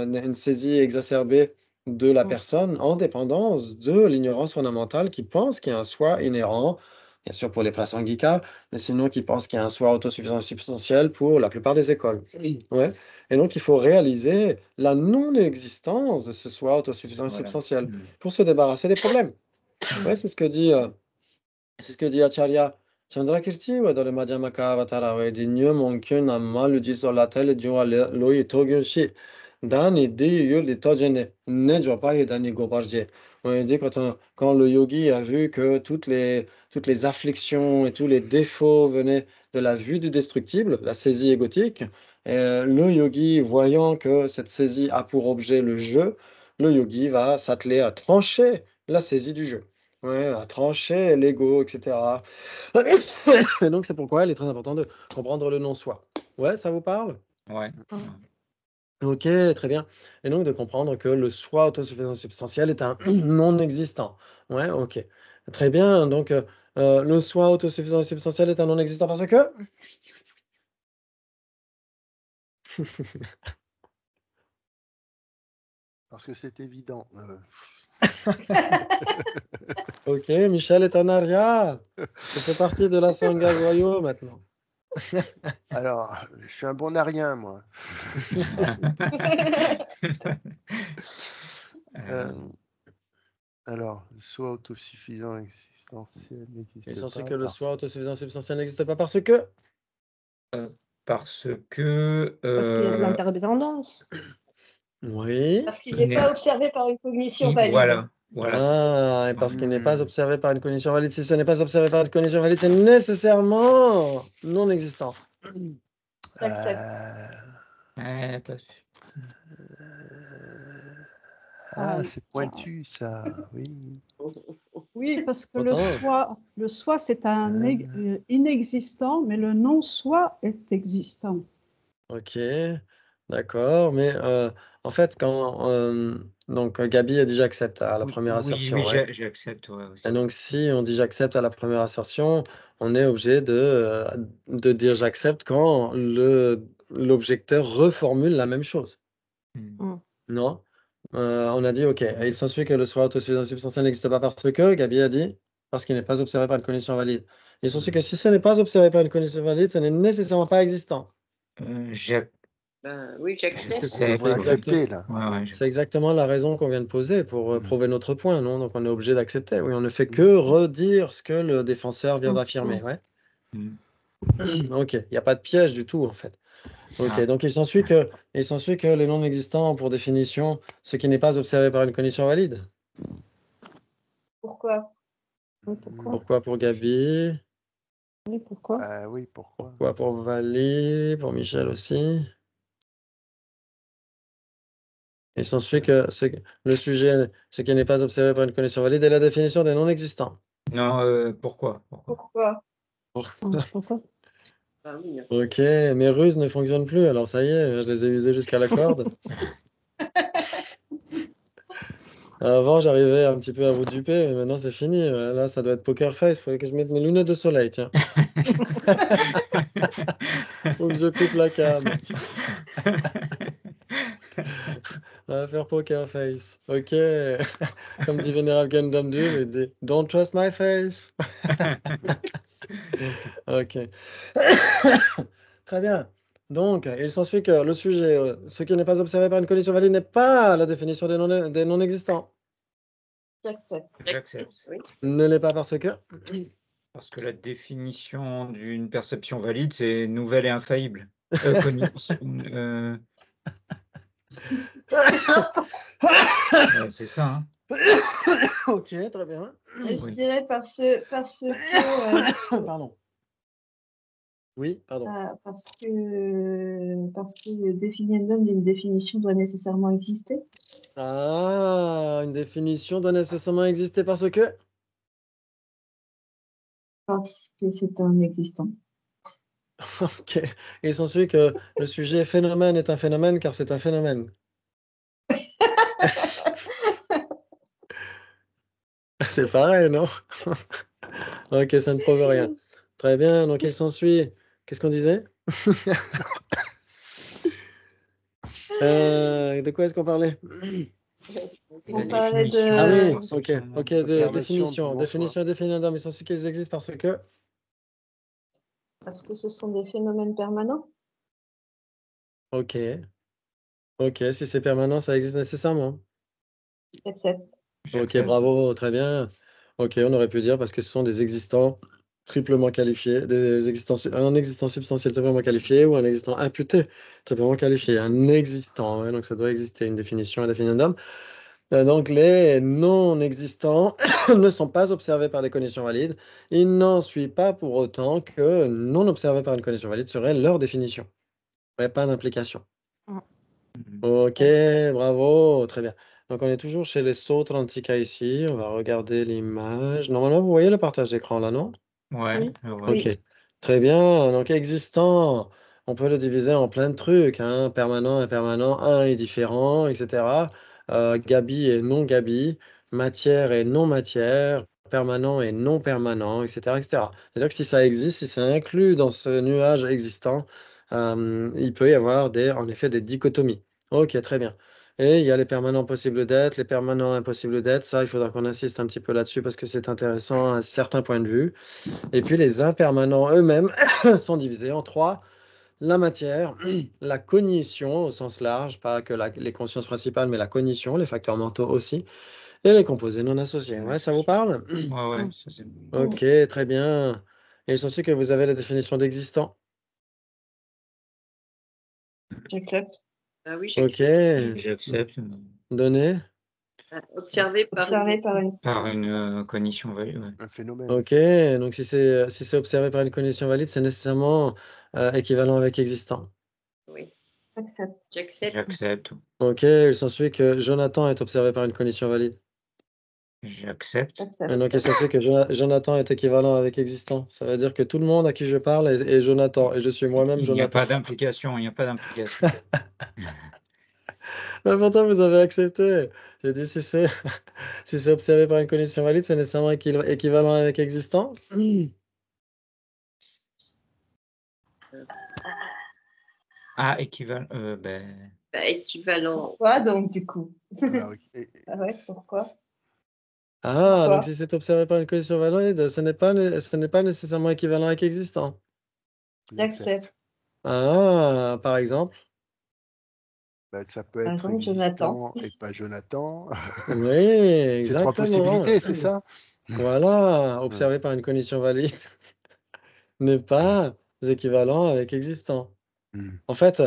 une saisie exacerbée de la personne en dépendance de l'ignorance fondamentale qui pense qu'il y a un soi inhérent, bien sûr pour les prasangika, mais sinon qui pense qu'il y a un soi autosuffisant et substantiel pour la plupart des écoles. Ouais. Et donc, il faut réaliser la non-existence de ce soi autosuffisant et Voilà. substantiel pour se débarrasser des problèmes. Ouais, c'est ce que dit Acharya Chandrakirti dans le Madhyamaka Avatara. Il dit Nyo Monkyo Namma Lujisolatele Jua Loi Togyunshi Dani Di Yuli Tojene Ne Jopai Dani Gobarje. Il dit quand le yogi a vu que toutes les afflictions et tous les défauts venaient de la vue du destructible, la saisie égotique, le yogi, voyant que cette saisie a pour objet le jeu, le yogi va s'atteler à trancher la saisie du jeu. Ouais, à trancher l'ego, etc. Et donc, c'est pourquoi il est très important de comprendre le non-soi. Ouais, ça vous parle? Ouais. Ok, très bien. Et donc, de comprendre que le soi autosuffisant substantiel est un non-existant. Ouais, ok. Très bien. Donc, le soi autosuffisant substantiel est un non-existant parce que... Parce que c'est évident. Ok, Michel est un aria. Ça fait partie de la Sangha Joyau maintenant. Alors, je suis un bon arien, moi. Alors, soit autosuffisant, existentiel, n'existe Ils pas. sont sûrs que le soi autosuffisant substantiel n'existe pas parce que... Parce que... Parce qu'il y a de l'interdépendance. Oui. Parce qu'il n'est pas observé par une cognition valide. Voilà. Et parce qu'il n'est pas observé par une cognition valide. Si ce n'est pas observé par une cognition valide, c'est nécessairement non existant. C'est pointu, ça. Oui. Oui, parce que le soi, c'est un inexistant, mais le non-soi est existant. Ok, d'accord. Mais en fait, donc Gabi a dit j'accepte à la première assertion. Oui, ouais. j'accepte. Ouais, aussi. Et donc, si on dit j'accepte à la première assertion, on est obligé de dire j'accepte quand l'objecteur reformule la même chose. Non? On a dit, ok, il s'ensuit que le soi autosuffisant substantiel n'existe pas parce que, Gabi a dit, parce qu'il n'est pas observé par une cognition valide. Il s'ensuit que si ce n'est pas observé par une cognition valide, ce n'est nécessairement pas existant. Oui, j'accepte. C'est accepter, là. C'est exactement la raison qu'on vient de poser pour prouver notre point, non? Donc on est obligé d'accepter. Oui, on ne fait que redire ce que le défenseur vient d'affirmer. Ouais. Ok, il n'y a pas de piège du tout, en fait. Ok, donc il s'ensuit que les non-existants, pour définition, ce qui n'est pas observé par une cognition valide. Pourquoi? Pourquoi pour Gabi? Oui, pourquoi? Oui, pourquoi? Pourquoi pour Valérie? Pour Michel aussi? Il s'ensuit que le sujet, ce qui n'est pas observé par une cognition valide, est la définition des non-existants. Non, pourquoi? Pourquoi? Ok, mes ruses ne fonctionnent plus, alors ça y est, je les ai usées jusqu'à la corde. Avant, j'arrivais un petit peu à vous duper, mais maintenant c'est fini. Là, ça doit être poker face. Il faudrait que je mette mes lunettes de soleil, tiens. Ou que je coupe la cam. On va faire poker face. Ok. Comme dit Vénérable Gandamdul, il dit Don't trust my face. Ok. Très bien. Donc, il s'ensuit que le sujet, ce qui n'est pas observé par une condition valide n'est pas la définition des non-existants. J'accepte. J'accepte. Oui. Ne l'est pas parce que. Parce que la définition d'une perception valide, c'est nouvelle et infaillible. C'est ça. Hein. Ok, très bien. Je dirais parce que Pardon. Oui, pardon. parce que le définiendum d'une définition doit nécessairement exister. Ah, une définition doit nécessairement exister parce que. Parce que c'est un existant. Ok. Il s'ensuit que le sujet phénomène est un phénomène car c'est un phénomène. C'est pareil, non? Ok, ça ne prouve rien. Très bien, donc il s'ensuit. Qu'est-ce qu'on disait? De quoi est-ce qu'on parlait? On parlait de... Ah oui, perception, ok, observation, définition et définiendum. Il s'ensuit qu'ils existent parce que. Parce que ce sont des phénomènes permanents. Ok. Ok, si c'est permanent, ça existe nécessairement. J'accepte. Ok, J'accepte. bravo, très bien. Ok, on aurait pu dire parce que ce sont des existants triplement qualifiés, un existant substantiel triplement qualifié ou un existant imputé triplement qualifié. Un existant, ouais, donc ça doit exister une définition, un définiendum. Donc les non-existants ne sont pas observés par des conditions valides. Il n'en suit pas pour autant que non observés par une condition valide serait leur définition. Ouais, pas d'implication. Ok, bravo, très bien. Donc on est toujours chez les sauts Antica ici. On va regarder l'image. Normalement, vous voyez le partage d'écran là, non? Ouais, Oui. je vois. Ok, très bien. Donc existant, on peut le diviser en plein de trucs, hein. Permanent, impermanent, un et différent, etc. Gabi et non Gabi, matière et non matière, permanent et non permanent, etc., etc. C'est-à-dire que si ça existe, si c'est inclus dans ce nuage existant, il peut y avoir en effet des dichotomies. Ok, très bien. Et il y a les permanents possibles d'être, les permanents impossibles d'être. Ça, il faudra qu'on insiste un petit peu là-dessus parce que c'est intéressant à certains points de vue. Et puis les impermanents eux-mêmes sont divisés en trois. La matière, la cognition au sens large, pas que les consciences principales, mais la cognition, les facteurs mentaux aussi, et les composés non associés. Ouais, ça vous parle? Ouais, ça c'est Ok, très bien. Et il s'ensuit que vous avez la définition d'existant. J'accepte. Ah oui, Ok, j'accepte. J'accepte donné. Observé par une cognition valide. Ouais. Un phénomène. Ok, donc si c'est observé par une condition valide, c'est nécessairement équivalent avec existant. Oui. J'accepte. J'accepte. Ok, il s'ensuit que Jonathan est observé par une condition valide. J'accepte. Et donc, il s'ensuit que Jonathan est équivalent avec existant. Ça veut dire que tout le monde à qui je parle est Jonathan, et je suis moi-même Il n'y a Jonathan. pas d'implication, il n'y a pas d'implication. Mais pourtant, vous avez accepté. J'ai dit si c'est si c'est observé par une condition valide, c'est nécessairement équivalent avec existant. Ah, équivalent. Équivalent. Pourquoi donc du coup? Alors, Ah ouais, pourquoi? Ah, Pourquoi? donc si c'est observé par une condition valide, ce n'est pas nécessairement équivalent avec existant. J'accepte. Ah, par exemple. ben, ça peut Par être exemple, existant Jonathan. et pas Jonathan. Oui, C'est trois exactement. possibilités, c'est ça? Voilà, observé par une condition valide n'est pas équivalent avec existant. Hmm. En fait,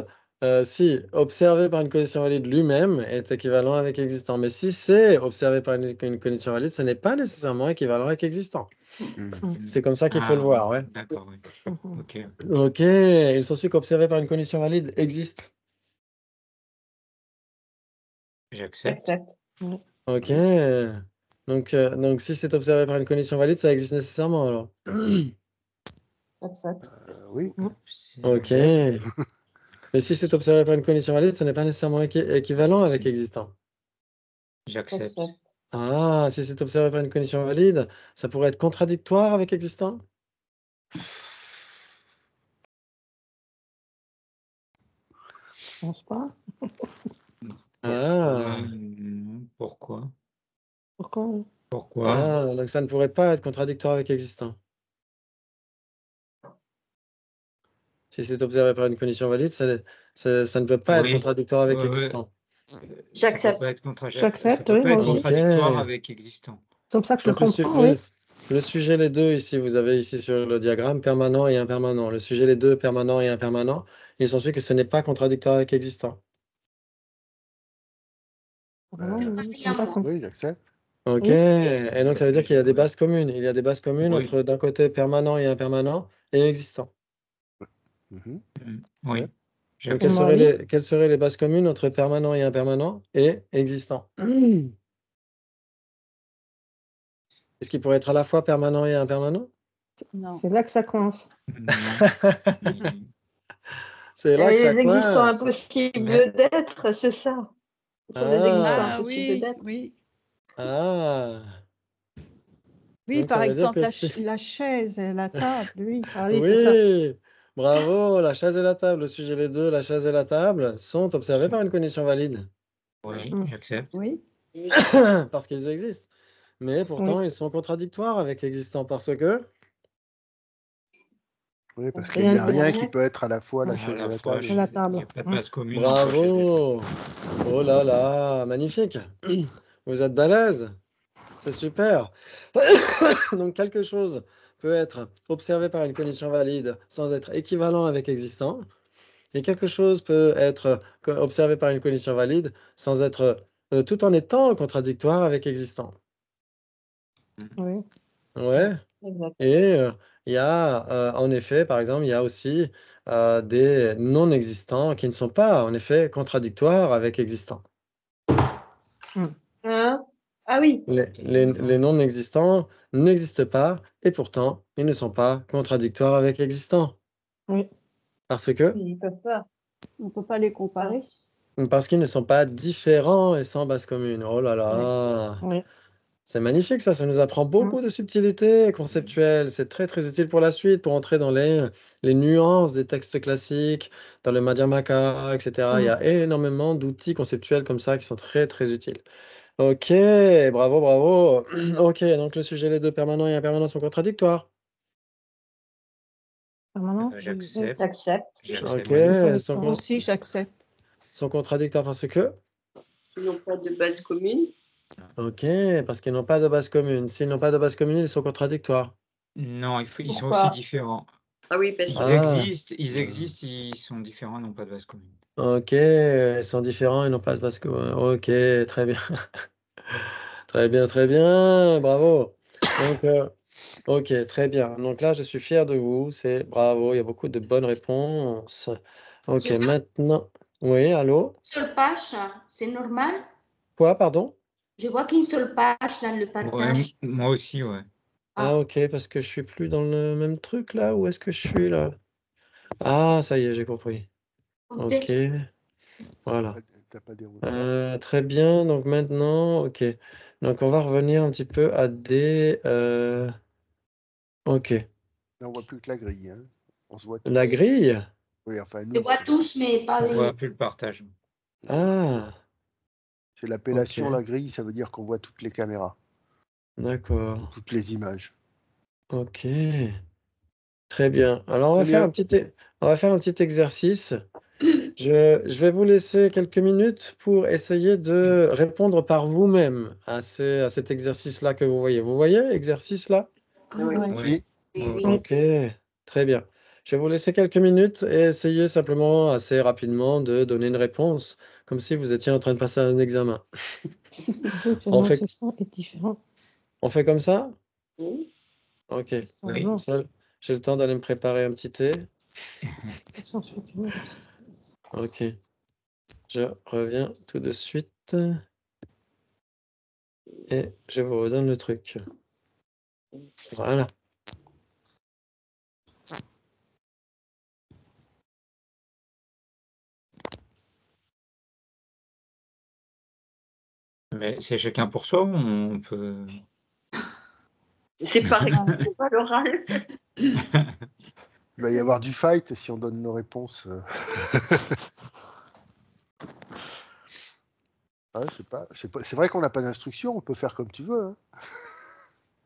si observé par une condition valide lui-même est équivalent avec existant, mais si c'est observé par une condition valide, ce n'est pas nécessairement équivalent avec existant. C'est comme ça qu'il faut le voir, ouais. D'accord, oui. Ok. Ok, il s'ensuit qu'observé par une condition valide existe. J'accepte. J'accepte. Ok, donc si c'est observé par une condition valide, ça existe nécessairement alors. J'accepte. Oui. Ok. Mais si c'est observé par une condition valide, ce n'est pas nécessairement équivalent avec existant. J'accepte. Ah, si c'est observé par une condition valide, ça pourrait être contradictoire avec existant? Je pense pas. Ah, Pourquoi? Pourquoi? Pourquoi? ah, donc ça ne pourrait pas être contradictoire avec existant. Si c'est observé par une condition valide, ça ne peut pas être Oui. contradictoire avec Ouais, ouais. existant. J'accepte. J'accepte, Ça peut oui, pas être moi aussi. contradictoire Ok. avec existant. C'est comme ça que je le Donc, comprends, oui. le sujet, les deux, ici, vous avez ici sur le diagramme permanent et impermanent. Le sujet, les deux, permanent et impermanent. Il s'ensuit que ce n'est pas contradictoire avec existant. Oui, j'accepte. Ok. Oui. Et donc, ça veut dire qu'il y a des bases communes. Il y a des bases communes Oui. entre, d'un côté, permanent et impermanent et existant. Mhm. Oui. Donc, J'accepte. quelles seraient les bases communes entre permanent et impermanent et existant? Est-ce qu'il pourrait être à la fois permanent et impermanent? Non. C'est là que ça coince. Non. C'est là que ça Les existants coince. impossibles d'être, c'est ça. Ce sont des existants Ah, Ah impossibles oui, d'être. oui. ah. Oui, Donc, par ça veut dire exemple, que la chaise et la table, oui. Ah oui, c'est ça. Oui, bravo, la chaise et la table, le sujet les deux, la chaise et la table sont observés par une condition valide Oui, Mm. j'accepte. Oui. parce qu'ils existent. Mais pourtant, ils sont contradictoires avec existants parce que Oui, parce Rien qu'il n'y a ne rien peut- qui peut être à la fois la À chaise la et la fois, table. la Il table. n'y a pas de base commune. bravo. Oh là là, magnifique. Vous êtes balèze. C'est super. Donc quelque chose peut être observé par une condition valide sans être équivalent avec existant. Et quelque chose peut être observé par une condition valide sans être, tout en étant contradictoire avec existant. Oui. Ouais. Exact. Et il y a, en effet, par exemple, il y a aussi des non-existants qui ne sont pas, en effet, contradictoires avec existants. Hein? Ah oui. Les non-existants n'existent pas et pourtant, ils ne sont pas contradictoires avec existants. Oui. Parce que? Ils peuvent pas. On ne peut pas les comparer. Parce qu'ils ne sont pas différents et sans base commune. Oh là là. Oui. C'est magnifique ça nous apprend beaucoup de subtilités conceptuelles. C'est très très utile pour la suite, pour entrer dans les nuances des textes classiques, dans le Madhyamaka, etc. Il y a énormément d'outils conceptuels comme ça qui sont très très utiles. Ok, bravo, bravo. Ok, donc le sujet, les deux permanents et impermanents sont contradictoires. Permanent. J'accepte. J'accepte. Ok, Moi aussi, j'accepte. sont contradictoires parce que? Parce qu'ils n'ont pas de base commune. Ok, parce qu'ils n'ont pas de base commune. S'ils n'ont pas de base commune, ils sont contradictoires. Non, ils sont Pourquoi? aussi différents. Ah oui, parce Ils qu'ils existent, ils sont différents, ils n'ont pas de base commune. Ok, ils sont différents, ils n'ont pas de base commune. Ok, très bien. Très bien, très bien, bravo. Donc, ok, très bien. Donc là, je suis fier de vous. C'est bravo, il y a beaucoup de bonnes réponses. Ok, maintenant. Oui, allô? Seule page, c'est normal. Quoi, pardon? Je vois qu'une seule page dans le Ouais, partage. moi aussi, ouais. Ah, ok, parce que je suis plus dans le même truc là. Où est-ce que je suis là? Ah, ça y est, j'ai compris. Ok, voilà. T'as pas déroulé. Très bien, donc maintenant, ok. Donc on va revenir un petit peu à des... Ok. Là, on voit plus que la grille. Hein. On se voit tous. La grille? Oui, enfin, Je nous. vois tous, mais pas On les. voit plus le partage. Ah, C'est l'appellation, ok. la grille, ça veut dire qu'on voit toutes les caméras, D'accord. toutes les images. Ok. Très bien. Alors on va C'est faire mieux. on va faire un petit exercice. Je vais vous laisser quelques minutes pour essayer de répondre par vous-même à cet exercice-là que vous voyez. Vous voyez, exercice là? Oui. Si. Oui. Ok, très bien. Je vais vous laisser quelques minutes et essayer simplement assez rapidement de donner une réponse, comme si vous étiez en train de passer un examen. On fait, est différent. on fait comme ça? Oui. Ok. Oui. Comme ça, j'ai le temps d'aller me préparer un petit thé. Ok. Je reviens tout de suite et je vous redonne le truc. Voilà. Mais c'est chacun pour soi ou on peut. C'est pas l'oral. Il va y avoir du fight si on donne nos réponses. Ouais, je sais pas. C'est vrai qu'on n'a pas d'instruction, on peut faire comme tu veux. Hein.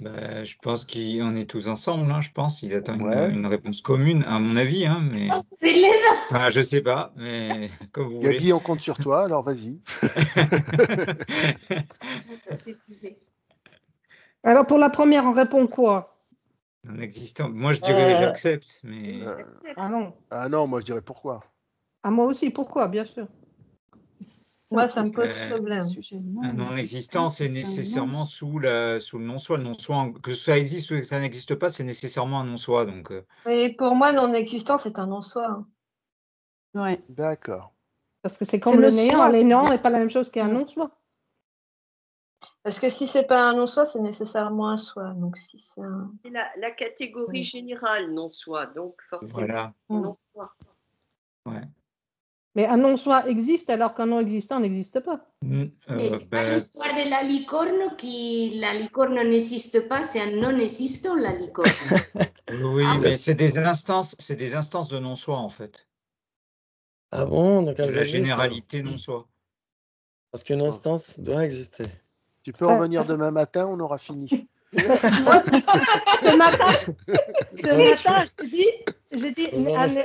Bah, je pense qu'on est tous ensemble, hein, je pense. Il attend Ouais. une réponse commune, à mon avis, hein, mais enfin, je sais pas, mais comme vous voulez. Gabi, on compte sur toi, alors vas-y. Alors, pour la première, on répond quoi? Non existant. Moi, je dirais j'accepte, mais Euh, Ah non. ah non, moi je dirais pourquoi. Ah, moi aussi, pourquoi, bien sûr. Moi, ça me pose Euh, problème. un non-existant, c'est nécessairement sous le non-soi. Le non-soi, que ça existe ou que ça n'existe pas, c'est nécessairement un non-soi. Donc, Et pour moi, non-existant, c'est un non-soi. Hein. Ouais. D'accord. Parce que c'est C'est comme le le néant. soi. Le néant n'est pas la même chose qu'un Mm. non-soi. Parce que si c'est pas un non-soi, c'est nécessairement un soi. Donc, si c'est un... C'est la catégorie générale non-soi, donc forcément voilà. non-soi. Ouais. Mais un non-soi existe alors qu'un non-existant n'existe pas. Mais c'est pas l'histoire de la licorne qui la licorne n'existe pas, c'est un non-existant la licorne. Oui, Ah, mais c'est des instances de non-soi, en fait. Ah bon, donc De elles la existent alors. généralité non-soi. Parce qu'une instance doit exister. Tu peux revenir demain matin, on aura fini. Ce matin, j'ai dit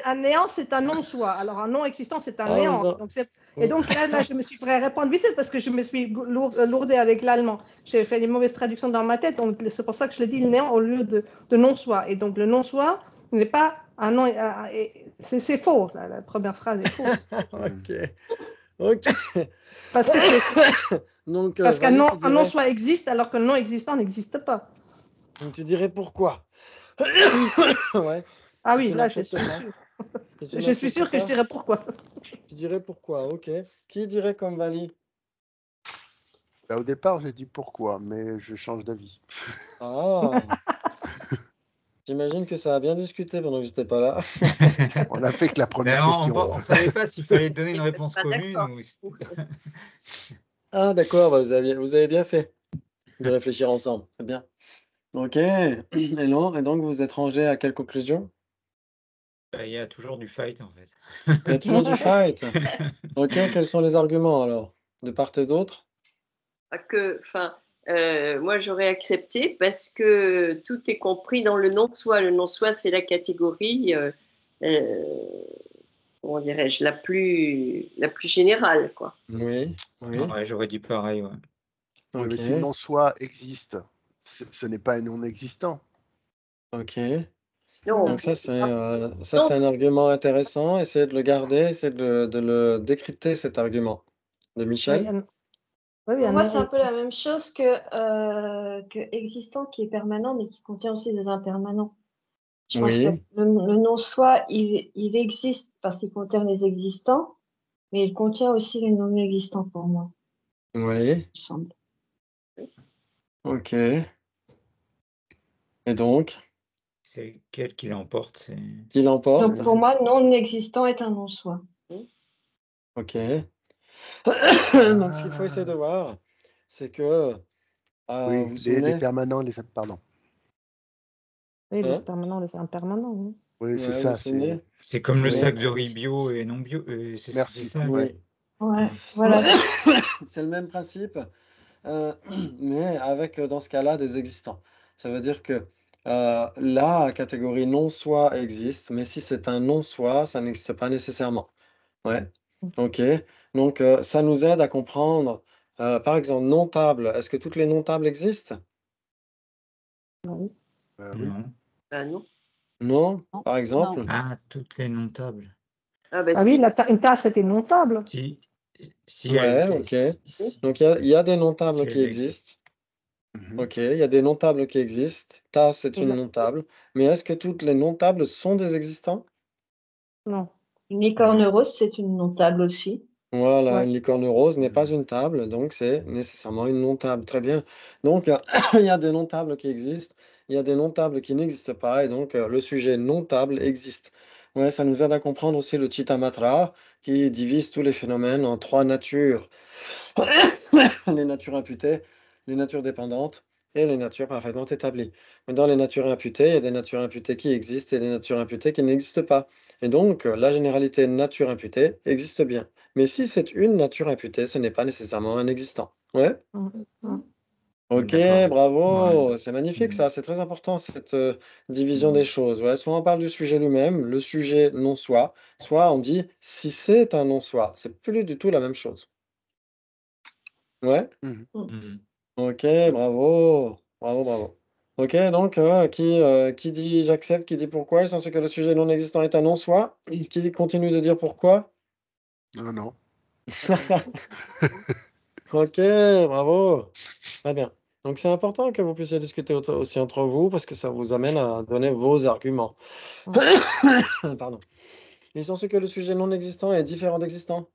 un néant, c'est un non-soi. Alors, un non-existant, c'est un néant. Donc, et donc, là, je me suis prêt à répondre vite fait parce que je me suis lourdé avec l'allemand. J'ai fait des mauvaises traductions dans ma tête. Donc, c'est pour ça que je dis le néant au lieu de non-soi. Et donc, le non-soi n'est pas un non. C'est faux. La première phrase est fausse. Ok. Parce que Donc, parce qu'un Valérie, tu dirais- non-soi existe alors qu'un non-existant n'existe pas. donc, tu dirais pourquoi? Ouais. Ah Si oui, tu là, je n'acceptes suis pas. sûre. Si tu Je suis sûre n'acceptes que je pas, dirais pourquoi. tu dirais pourquoi, ok. Qui dirait comme Valérie? Bah, au départ, j'ai dit pourquoi, mais je change d'avis. Ah. J'imagine que ça a bien discuté pendant que j'étais pas là. On a fait que la Mais première on question. ne savait pas s'il fallait donner une Pas réponse commune d'accord. ou. Ah, d'accord, bah, vous avez bien fait de réfléchir ensemble. C'est bien. Ok. Et donc, vous êtes rangé à quelle conclusion? Il y a toujours du fight, en fait. Il y a toujours du fight. Ok, quels sont les arguments alors? De part et d'autre? Moi, j'aurais accepté parce que tout est compris dans le non-soi. Le non-soi, c'est la catégorie, comment dirais-je, la plus générale, quoi. Oui. Ouais, j'aurais dit pareil. Ouais. Oui, mais Ok. si le non-soi existe, ce n'est pas un non-existant. Ok. Non, Donc ça, c'est un argument intéressant. Essayez de le garder, essayez de le décrypter, cet argument. De Michel? Oui, Pour moi, c'est un peu la même chose que existant qui est permanent, mais qui contient aussi des impermanents. Je pense que le non-soi, il existe parce qu'il contient les existants, mais il contient aussi les non-existants pour moi, Oui. il me semble. Ok. Et donc, C'est quel qui l'emporte. qui l'emporte? Donc pour moi, non-existant est un non-soi. Ok. Donc, ce qu'il faut essayer de voir, c'est que, Oui, vous vous les souvenez? permanents, pardon. Oui, les Hein? permanents, les impermanents. Oui. Oui, c'est Ouais, vous ça. vous souvenez? C'est comme le Oui. sac de riz bio et non bio. C'est Merci. ça. Oui. Ouais, voilà. C'est le même principe, mais avec, dans ce cas-là, des existants. Ça veut dire que la catégorie non-soi existe, mais si c'est un non-soi, ça n'existe pas nécessairement. Ouais. Ok. Donc, ça nous aide à comprendre, par exemple, non-table. Est-ce que toutes les non-tables existent? Oui. Oui. Non. Ah non. Non, Non. par exemple? Non. Ah, toutes les non-tables. Ah bah Ah si. oui, une tasse était non-table. Si Ouais, elles- ok. si- Donc, il y a des non-tables si qui elles existent. Mhm. Ok, il y a des non-tables qui existent. Tasse, c'est Et une là- non-table. Mais est-ce que toutes les non-tables sont des existants? Non. Une licorne rose, c'est une non-table aussi. Voilà, Ouais. une licorne rose n'est pas une table, donc c'est nécessairement une non-table. Très bien. Donc, il y a des non-tables qui existent, il y a des non-tables qui n'existent pas, et donc le sujet non-table existe. Ouais, ça nous aide à comprendre aussi le Chittamatra, qui divise tous les phénomènes en trois natures. Les natures imputées, les natures dépendantes et les natures parfaitement établies. Mais dans les natures imputées, il y a des natures imputées qui existent et des natures imputées qui n'existent pas. Et donc, la généralité nature imputée existe bien. Mais si c'est une nature imputée, ce n'est pas nécessairement un existant. Ouais? Mm. Ok, D'accord. bravo, Ouais. c'est magnifique ça, c'est très important cette division des choses. Ouais, soit on parle du sujet lui-même, le sujet non-soi, soit on dit si c'est un non-soi. C'est plus du tout la même chose. Ouais, Mhm. Mhm. ok, bravo, bravo, bravo. Ok, donc qui dit j'accepte, qui dit pourquoi, il s'ensuit que le sujet non existant est un non-soi, qui continue de dire pourquoi. Non, non. Ok, bravo. Très bien. Donc, c'est important que vous puissiez discuter aussi entre vous parce que ça vous amène à donner vos arguments. Pardon. Il s'ensuit que le sujet non existant est différent d'existant.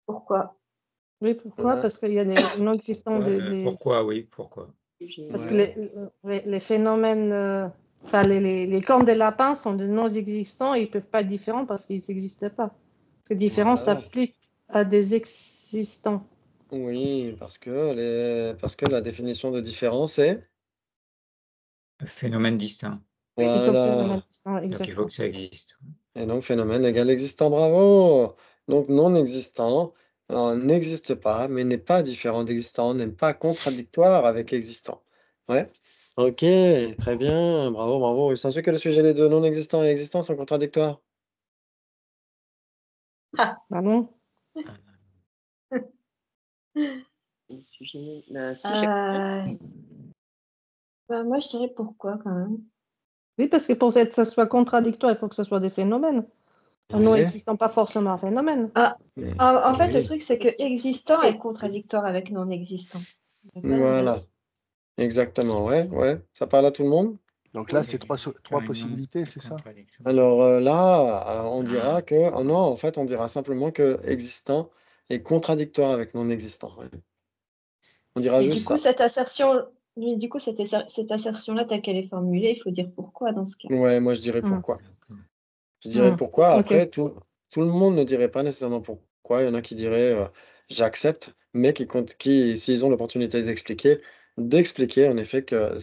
Pourquoi? Oui, pourquoi? Parce qu'il y a des non-existants. Pourquoi, oui, pourquoi? Parce que Ouais. les phénomènes, enfin, les cornes de lapin sont des non-existants et ils ne peuvent pas être différents parce qu'ils n'existent pas. Ces différences Voilà. s'appliquent à des existants. Oui, parce que la définition de différence est. Phénomène distinct. C'est comme phénomène Voilà. distinct, Donc, il faut exactement. que ça existe. Et donc, phénomène égale existant. Bravo. Donc, non existant n'existe pas, mais n'est pas différent d'existant, n'est pas contradictoire avec existant. Ouais. Ok, très bien. Bravo, bravo. Il s'ensuit que le sujet, les deux non existants et existants sont contradictoires. Bah non. Moi, je dirais pourquoi quand même. Oui, parce que pour que ça soit contradictoire, il faut que ce soit des phénomènes. Un non Ouais. existant, pas forcément un phénomène. En fait, le Oui. truc, c'est que existant est contradictoire avec non existant. Voilà. Exactement. Ouais, ouais. Ça parle à tout le monde? Donc là, c'est trois possibilités, c'est ça? Alors là, on dira que. Oh non, en fait, on dira simplement que existant est contradictoire avec non existant. Ouais. On dira Et juste du coup, ça. cette assertion-là, telle qu'elle est formulée, il faut dire pourquoi dans ce cas. Ouais, moi je dirais pourquoi. Je dirais Hmm. pourquoi. Ok. Après, tout le monde ne dirait pas nécessairement pourquoi. Il y en a qui diraient j'accepte, mais s'ils ont l'opportunité d'expliquer en effet que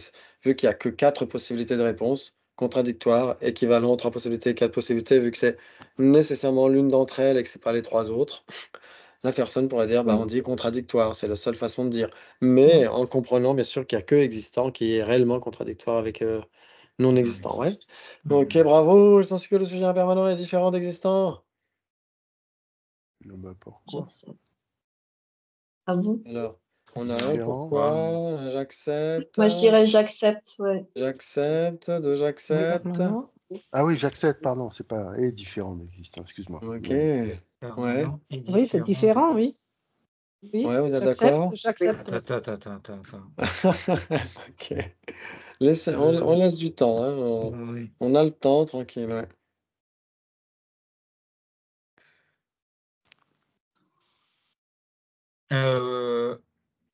vu qu'il n'y a que 4 possibilités de réponse contradictoires, équivalent, 3 possibilités, 4 possibilités, vu que c'est nécessairement l'une d'entre elles et que c'est pas les 3 autres, la personne pourrait dire bah on dit contradictoire, c'est la seule façon de dire. Mais en comprenant bien sûr qu'il n'y a que existant qui est réellement contradictoire avec non existant. Ouais. Ok, bravo. Il s'ensuit que le sujet impermanent est différent d'existant. Bah, pourquoi? Ah bon? Alors, on a un Différent. pourquoi, j'accepte, Moi, je dirais j'accepte, ouais. j'accepte, deux j'accepte. Permanent. Ah oui, j'accepte, pardon, c'est pas différent d'existant, excuse-moi. Ok, Mais- ouais. Oui, c'est différent, oui. Oui, Ouais, vous êtes j'accepte, d'accord? j'accepte. Attends. Ok. On laisse du temps, hein, Oui. on a le temps, tranquille, ouais.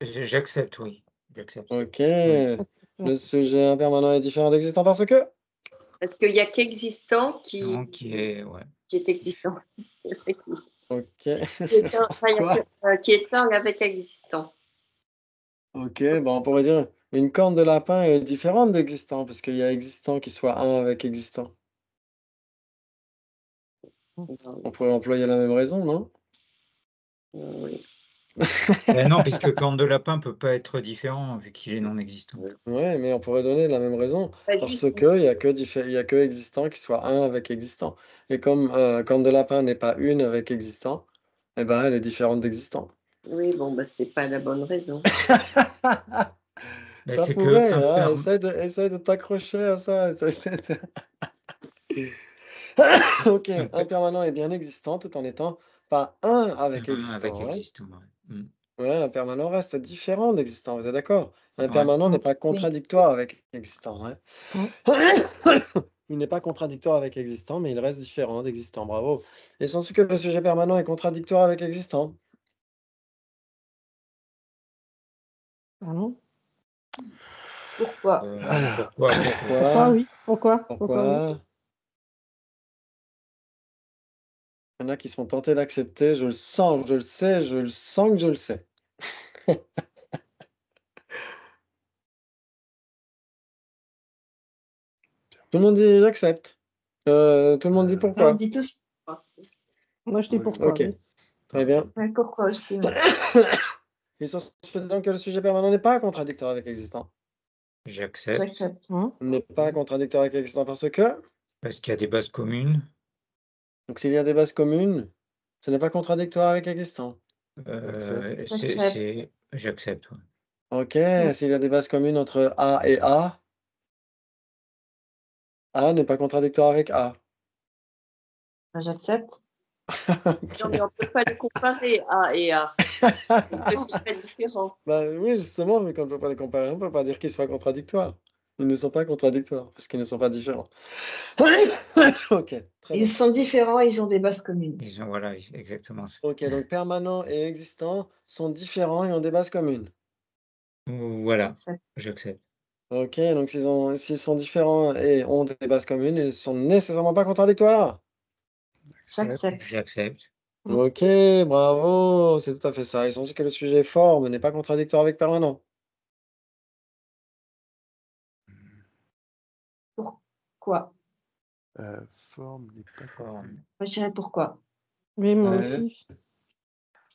J'accepte, oui. J'accepte. Ok. Oui. Le sujet impermanent est différent d'existant parce que? Parce qu'il n'y a qu'existant Non, qui est, ouais. qui est existant. Ok. Qui est Pourquoi? qui est un avec existant. Ok, bon, on pourrait dire une corne de lapin est différente d'existant, parce qu'il y a existant qui soit un avec existant. On pourrait employer la même raison, non? Oui. Non, puisque corne de lapin peut pas être différent vu qu'il est non existant. Ouais, mais on pourrait donner la même raison, Pas parce juste. que il y a que existant qui soit un avec existant. Et comme corne de lapin n'est pas une avec existant, eh ben elle est différente d'existant. Oui, bon, bah, c'est pas la bonne raison. Ben, Ça c'est que pourrait, hein, essaie de t'accrocher à ça. Ok, impermanent est bien existant tout en étant pas un avec existant. Ouais. existant. Ouais. Ouais, impermanent reste différent d'existant, vous êtes d'accord? Impermanent Ouais. n'est pas Oui. contradictoire avec existant. Ouais. Ouais. Il n'est pas contradictoire avec existant, mais il reste différent d'existant. Bravo. Et sans que le sujet permanent est contradictoire avec existant. Pardon. Pourquoi? Pourquoi, oui. Pourquoi oui. Pourquoi? Il y en a qui sont tentés d'accepter, je le sens, je le sais, je le sens que je le sais. Tout le monde dit j'accepte. Tout le monde dit On pourquoi. dit tous pourquoi. Moi, je dis pourquoi, Ok, oui. très bien. Ouais, pourquoi aussi, ouais. Il s'en suit donc que le sujet permanent n'est pas contradictoire avec existant. J'accepte. J'accepte. N'est pas contradictoire avec existant parce que, Parce qu'il y a des bases communes. donc s'il y a des bases communes, ce n'est pas contradictoire avec existant. J'accepte. Ouais. Ok, s'il y a des bases communes entre A et A n'est pas contradictoire avec A. J'accepte. Non, mais on ne peut pas les comparer, A et A. Parce que c'est très différent. Bah oui, justement, mais quand on ne peut pas les comparer, on ne peut pas dire qu'ils soient contradictoires. Ils ne sont pas contradictoires, parce qu'ils ne sont pas différents. Ok, très bien. Ils sont différents, ils ont des bases communes. Voilà, exactement. Ok, donc permanent et existant sont différents et ont des bases communes. Voilà, j'accepte. Ok, donc s'ils sont différents et ont des bases communes, ils ne sont nécessairement pas contradictoires. J'accepte. Ok, bravo, c'est tout à fait ça. Ils sont dit que le sujet forme n'est pas contradictoire avec permanent. Pourquoi? Forme n'est pas Forme. forme. Moi, je dirais pourquoi. Oui, moi Ouais. aussi.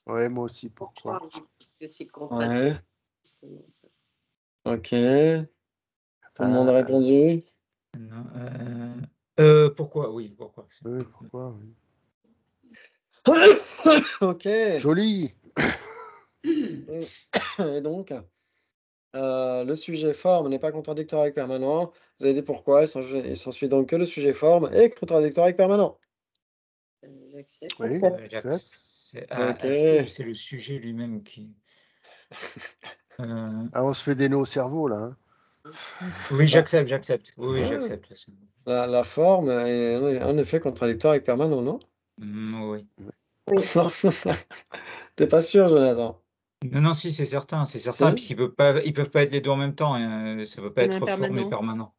Ouais, moi aussi, pourquoi? Parce que c'est Ouais, contradictoire. justement, ça. ok. Tout le monde a répondu. Non, pourquoi? Oui, pourquoi? Oui, pourquoi? Oui. Ok. Joli. Et donc, le sujet forme n'est pas contradictoire avec permanent. Vous avez dit pourquoi. Il s'ensuit donc que le sujet forme est contradictoire avec permanent. J'accepte. Oui, J'accepte. Ah, Ok. est-ce que c'est le sujet lui-même qui... Ah, on se fait des nœuds au cerveau, là. Hein. Oui, j'accepte. Oui, j'accepte. La forme est en effet contradictoire avec permanent, non? Oui. T'es pas sûr, Jonathan? Non, si, c'est certain, Si? puisqu'ils peuvent pas être les deux en même temps. Ça peut pas être forme et permanent.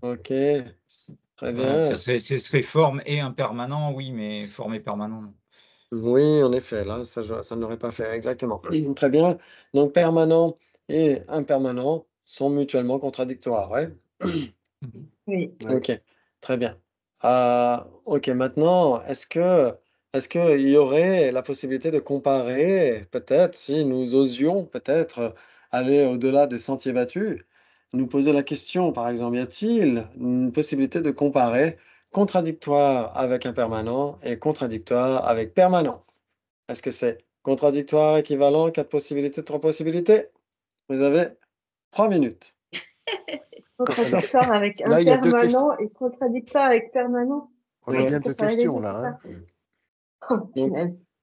Ok, très Voilà, bien. ce serait forme et impermanent, oui, mais forme et permanent, non. Oui, en effet, là, ça ne l'aurait pas fait, exactement. Très bien. Donc, permanent et impermanent sont mutuellement contradictoires, ouais? Oui. Ouais. Ok, très bien. Ok, maintenant, est-ce qu'il y aurait la possibilité de comparer, peut-être, si nous osions peut-être aller au-delà des sentiers battus, nous poser la question, par exemple, y a-t-il une possibilité de comparer contradictoire avec impermanent et contradictoire avec permanent? Est-ce que c'est contradictoire, équivalent, 4 possibilités, 3 possibilités? Vous avez 3 minutes. Contradictoire avec Là, il y a deux impermanent et contradictoire avec permanent. On a bien deux questions, là. Hein.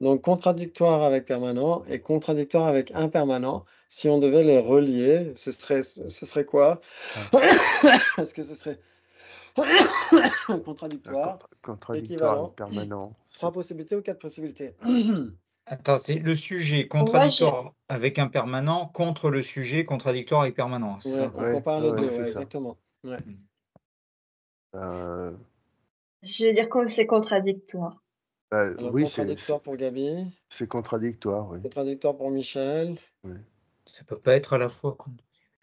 Donc, contradictoire avec permanent et contradictoire avec impermanent. Si on devait les relier, ce serait quoi? Est-ce que ce serait contradictoire, Contradictoire équivalent, avec permanent. 3 possibilités ou 4 possibilités? Attends, c'est le sujet contradictoire avec impermanent contre le sujet contradictoire avec permanent, c'est ça? On compare les deux, c'est ça. exactement. Ouais. Je vais dire que c'est contradictoire. Alors, oui, contradictoire pour Gabi. C'est contradictoire, oui. Contradictoire pour Michel. Oui. Ça peut pas être à la fois.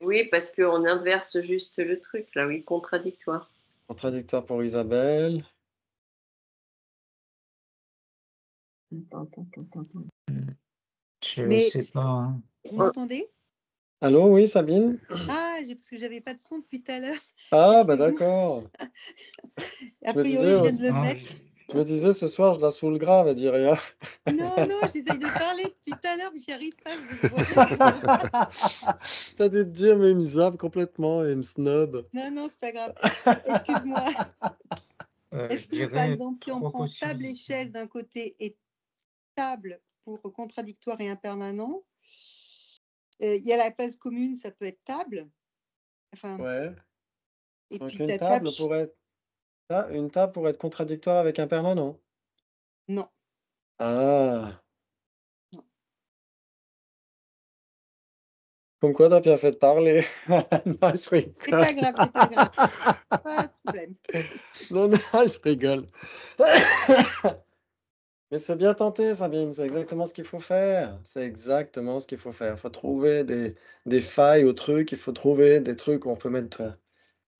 Oui, parce qu'on inverse juste le truc, là, oui, contradictoire. Contradictoire pour Isabelle. Attends. Je sais pas. Hein. Vous m'entendez? Allô, oui, Sabine? Ah, parce que j'avais pas de son depuis tout à l'heure. Ah, bah d'accord. A priori, je viens de le mettre. Je me disais, ce soir, je la saoule grave, elle dit rien. Non, j'essaye de parler depuis tout à l'heure, mais j'y arrive pas. T'as dû te dire, mais il me zappe complètement et il me snob. Non, c'est pas grave. Excuse-moi. Est-ce que, par exemple, si on prend table et chaise d'un côté et table pour contradictoire et impermanent, il y a la base commune, ça peut être table. Enfin, ouais. Et donc puis une table pourrait être contradictoire avec impermanent. Non. Ah. Non. Comme quoi, t'as bien fait de parler. Non, je rigole. C'est pas grave. Pas de problème. Non, je rigole. Mais c'est bien tenté, Sabine, c'est exactement ce qu'il faut faire. C'est exactement ce qu'il faut faire. Il faut trouver des failles au truc, il faut trouver des trucs où on peut mettre.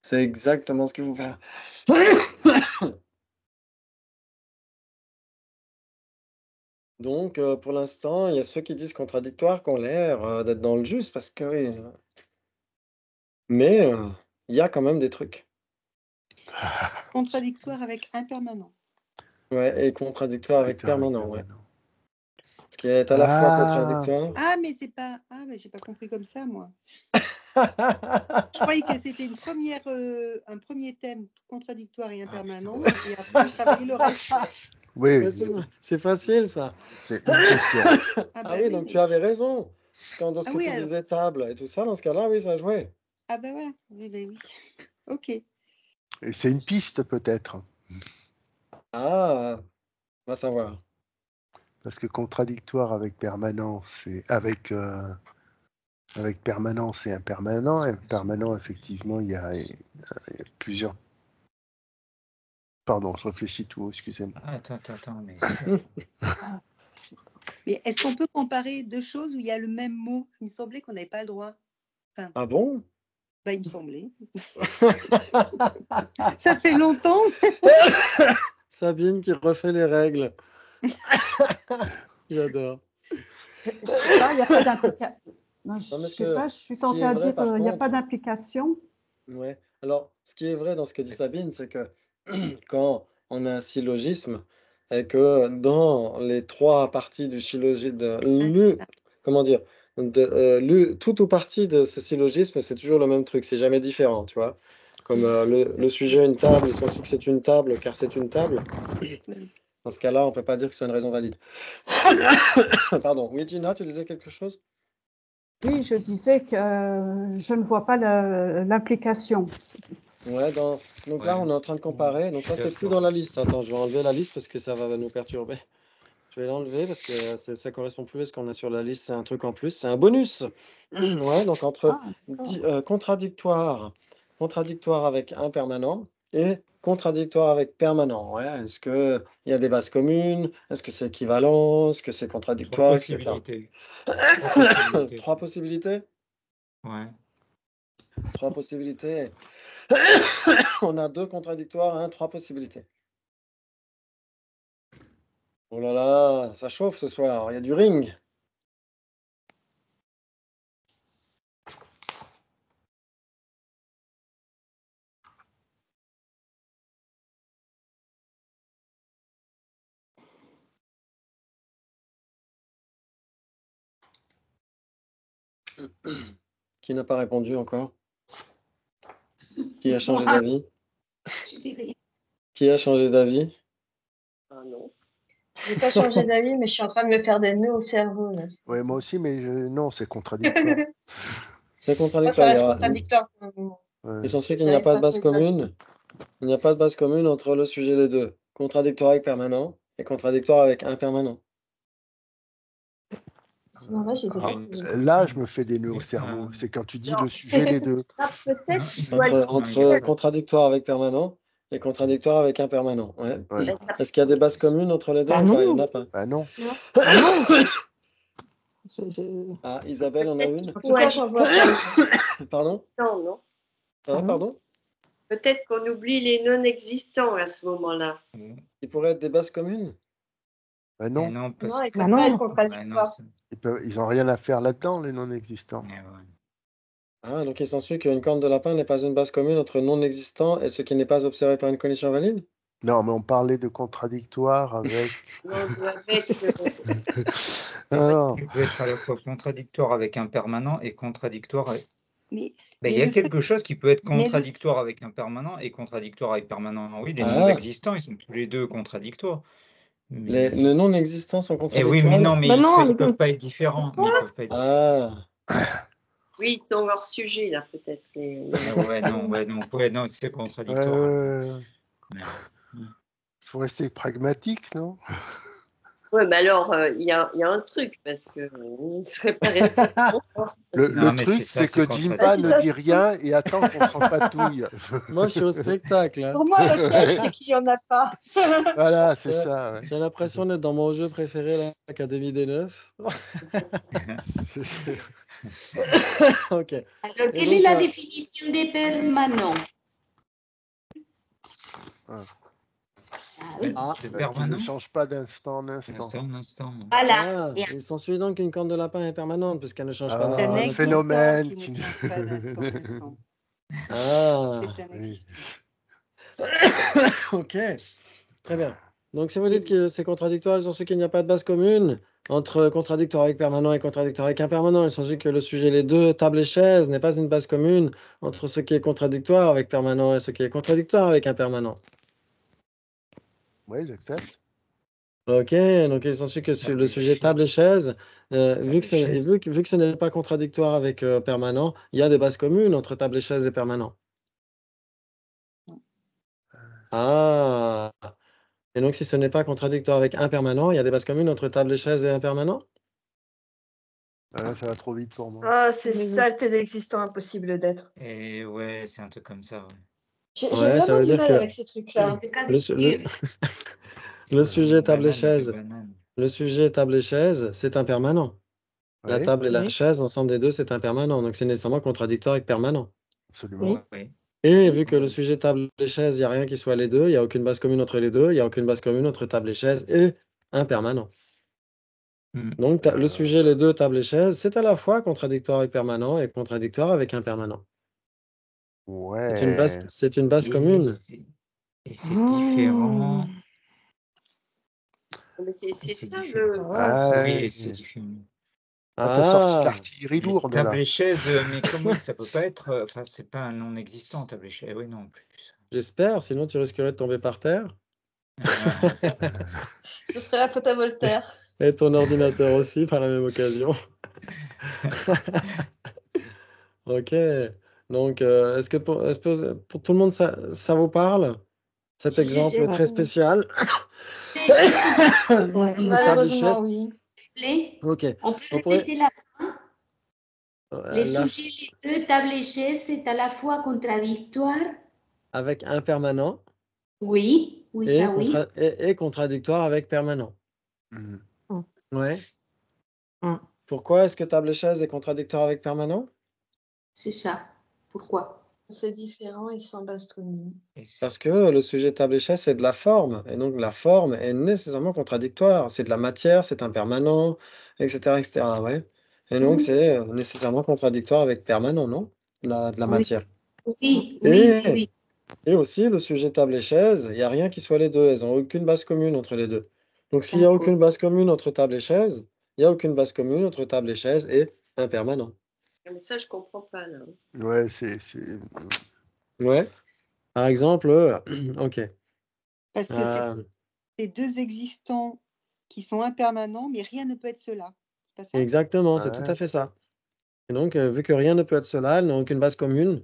C'est exactement ce qu'il faut faire. Donc, pour l'instant, il y a ceux qui disent contradictoire qui ont l'air d'être dans le juste, parce que oui, mais il y a quand même des trucs. Contradictoire avec impermanent. Ouais, et contradictoire avec permanent, ouais. permanent. Ce qui est à la fois contradictoire. Ah, mais c'est pas. Ah, mais j'ai pas compris comme ça, moi. Je croyais que c'était un premier thème contradictoire et impermanent, et après on travaillait le reste. Oui, c'est facile, ça. C'est une question. Ah oui, donc tu avais raison. Quand dans ce que tu disais table et tout ça, dans ce cas-là, oui, ça jouait. Ah ben voilà, oui. Ok. Et c'est une piste peut-être. Ah, on va savoir. Parce que contradictoire avec permanence, c'est avec permanence et impermanent. Impermanent, effectivement, il y a plusieurs. Pardon, je réfléchis tout, excusez-moi. Attends, mais... Mais est-ce qu'on peut comparer deux choses où il y a le même mot? Il me semblait qu'on n'avait pas le droit. Enfin, ah bon? Bah, il me semblait. Ça fait longtemps. Sabine qui refait les règles. J'adore. Je sais pas, il n'y a pas d'implication. Je sais pas, je suis tentée à dire qu'il n'y a pas d'implication. Ouais. Alors, ce qui est vrai dans ce que dit Sabine, c'est que quand on a un syllogisme et que dans les trois parties du syllogisme, tout ou partie de ce syllogisme, c'est toujours le même truc, c'est jamais différent, tu vois. Comme le sujet une table, il s'ensuit que c'est une table car c'est une table. Dans ce cas-là, on ne peut pas dire que c'est une raison valide. Pardon. Oui, Gina, tu disais quelque chose? Oui, je disais que je ne vois pas l'implication. Ouais, donc là, on est en train de comparer. Donc là, c'est plus dans la liste. Attends, je vais enlever la liste parce que ça va nous perturber. Je vais l'enlever parce que ça correspond plus à ce qu'on a sur la liste. C'est un truc en plus, c'est un bonus. Ouais, donc entre contradictoire avec impermanent et contradictoire avec permanent. Ouais, est-ce qu'il y a des bases communes? Est-ce que c'est équivalent? Est-ce que c'est contradictoire, etc. Trois possibilités? Ouais. Trois possibilités. On a deux contradictoires, trois possibilités. Oh là là, ça chauffe ce soir, il y a du ring. Qui n'a pas répondu encore? Qui a changé d'avis? Je dis rien. Qui a changé d'avis? Ah non. Je n'ai pas changé d'avis, mais je suis en train de me faire des nœuds au cerveau. Oui, moi aussi, mais non, c'est contradictoire. C'est contradictoire. Ça reste contradictoire pour le moment. Il s'ensuit qu'il n'y a pas de base commune. Il n'y a pas de base commune entre le sujet et les deux. Contradictoire avec permanent et contradictoire avec impermanent. Là, je me fais des nœuds au cerveau. C'est quand tu dis le sujet, les deux. Entre contradictoire avec permanent et contradictoire avec impermanent. Ouais. Ouais. Est-ce qu'il y a des bases communes entre les deux? Il n'y en a pas. Ah non. Ah, Isabelle en a une? Ouais, j'en vois pas. Pardon? Non. Ah, pardon? Peut-être qu'on oublie les non-existants à ce moment-là. Ils pourraient être des bases communes? Ben non. Non, ils ne peuvent pas être contradictoires. Ils n'ont rien à faire là-dedans, les non-existants. Ah, donc il s'ensuit qu'une corne de lapin n'est pas une base commune entre non-existant et ce qui n'est pas observé par une condition valide? Non, mais on parlait de contradictoire avec... Il peut être à la fois contradictoire avec impermanent et contradictoire avec... il y a quelque chose qui peut être contradictoire avec impermanent et contradictoire avec permanent. Oui, les non-existants, ils sont tous les deux contradictoires. Mais... Les non-existants sont contradictoires. Et oui, mais non, mais ils ne peuvent pas être différents. Oui, ils sont hors sujet, là, peut-être. Non, c'est contradictoire. Il faut rester pragmatique, non? Oui, mais alors, il y a un truc, parce qu'on ne serait pas resté Le truc, c'est que Jimba ne dit rien et attend qu'on s'en patouille. Moi, je suis au spectacle. Hein. Pour moi, le piège, c'est qu'il n'y en a pas. Voilà, c'est ça. Ouais. J'ai l'impression d'être dans mon jeu préféré, l'Académie des Neufs. Ok. Alors, quelle est la définition des permanents? C'est Qui permanent. ne change pas d'instant en instant. Voilà. Il s'ensuit donc qu'une corne de lapin est permanente puisqu'elle ne change pas Un d'instant. phénomène qui ne change pas d'instant en instant. Ah, C'est un existant. ok. Très bien. Donc, si vous dites que c'est contradictoire, il s'ensuit qu'il n'y a pas de base commune entre contradictoire avec permanent et contradictoire avec impermanent. Il s'ensuit que le sujet les deux, table et chaise, n'est pas une base commune entre ce qui est contradictoire avec permanent et ce qui est contradictoire avec impermanent. Oui, j'accepte. Ok, donc il s'ensuit que sur le sujet table et chaise, vu que ce n'est pas contradictoire avec permanent, il y a des bases communes entre table et chaise et permanent. Ah, et donc si ce n'est pas contradictoire avec impermanent, il y a des bases communes entre table et chaise et impermanent? Ça va trop vite pour moi. Ah, c'est saleté d'existant impossible d'être. Et ouais, c'est un truc comme ça. Ouais. J'ai Ouais, ça vraiment veut du dire mal que avec ce truc-là. le sujet table et Banane, chaise, banane. le sujet table et chaise, c'est impermanent. La Oui, table et la Oui. chaise, l'ensemble des deux, c'est impermanent. Donc c'est nécessairement contradictoire avec permanent. absolument. Oui. Et vu que le sujet table et chaise, il n'y a rien qui soit les deux, il n'y a aucune base commune entre les deux, il n'y a aucune base commune entre table et chaise et impermanent. Donc le sujet, les deux, table et chaise, c'est à la fois contradictoire avec permanent et contradictoire avec impermanent. Ouais. C'est une base commune. Et c'est différent. Mais c'est C'est ça différent. Ah, Oui, c'est différent. t'as sorti Ah, l'artillerie lourde Table là. et chaise, mais comment ça peut pas être. Enfin, c'est pas un non-existant, table et chaise. Oui, non, en plus. j'espère, sinon tu risquerais de tomber par terre. Ce serait la faute à Voltaire. Et ton ordinateur aussi, par la même occasion. Ok. Donc, est-ce que pour tout le monde, ça vous parle? Cet exemple très spécial. Table et Malheureusement, chaise. oui. Ok. On peut On pourrait- répéter la fin. Les la- sujets, les deux, table et chaise, c'est à la fois contradictoire. Avec impermanent Oui, oui, et, ça oui. et contradictoire avec permanent. Mhm. Ouais. Mm. Pourquoi est-ce que table et chaise est contradictoire avec permanent? C'est ça. Pourquoi? C'est différent et sans base commune. Parce que le sujet table et chaise, c'est de la forme. Et donc, la forme est nécessairement contradictoire. C'est de la matière, c'est impermanent, etc., etc. Ouais. Et donc, c'est nécessairement contradictoire avec permanent, non? De la matière. Oui, Et, et aussi, le sujet table et chaise, il n'y a rien qui soit les deux. Elles n'ont aucune base commune entre les deux. Donc, s'il n'y a aucune base commune entre table et chaise, il n'y a aucune base commune entre table et chaise et impermanent. Mais ça, je comprends pas là. Ouais, c'est. Ouais. Par exemple, ok. Parce que c'est deux existants qui sont impermanents, mais rien ne peut être cela. C'est pas ça? Exactement, c'est tout à fait ça. Et donc, vu que rien ne peut être cela, elles n'ont aucune base commune.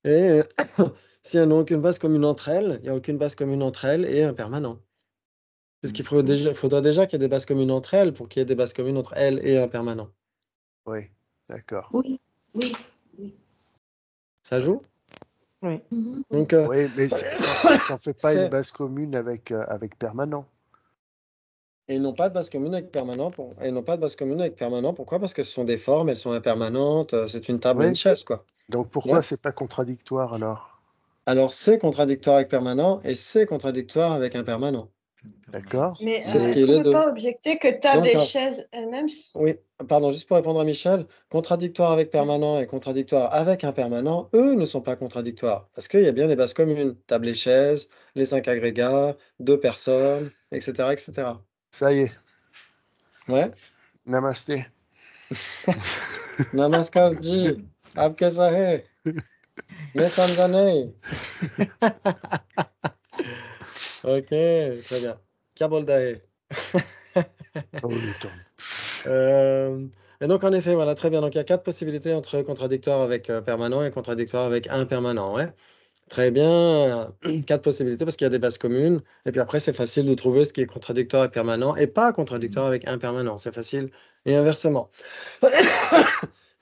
Et si elles n'ont aucune base commune entre elles, il n'y a aucune base commune entre elles et impermanent. Parce qu'il faudra déjà qu'il y ait des bases communes entre elles pour qu'il y ait des bases communes entre elles et impermanent. Oui, d'accord. Oui. Ça joue? Oui. Donc, Oui, mais ça ne fait pas une base commune avec permanent. Et ils n'ont pas de base commune avec permanent. Elles n'ont pas de base commune avec permanent. Pourquoi? Parce que ce sont des formes, elles sont impermanentes. C'est une table et une chaise, quoi. Donc pourquoi Ouais. c'est pas contradictoire alors? Alors, c'est contradictoire avec permanent et c'est contradictoire avec impermanent. D'accord. Mais C'est ce est-ce qui est qu'on les ne deux. peut pas objecter que table et Donc, chaise elles-mêmes oui, pardon, juste pour répondre à Michel, contradictoire avec permanent et contradictoire avec impermanent, eux ne sont pas contradictoires. Parce qu'il y a bien des bases communes. Table et chaise, les 5 agrégats, 2 personnes, etc., etc. Ça y est. Ouais. Namasté. Namaskarji, Abkesahe, Mesamzane. Ok, très bien. Kaboldahe. Oh, le temps. Et donc, en effet, voilà, très bien. Donc, il y a 4 possibilités entre contradictoire avec permanent et contradictoire avec impermanent. Ouais. Très bien. 4 possibilités parce qu'il y a des bases communes. Et puis après, c'est facile de trouver ce qui est contradictoire et permanent et pas contradictoire avec impermanent. C'est facile. Et inversement.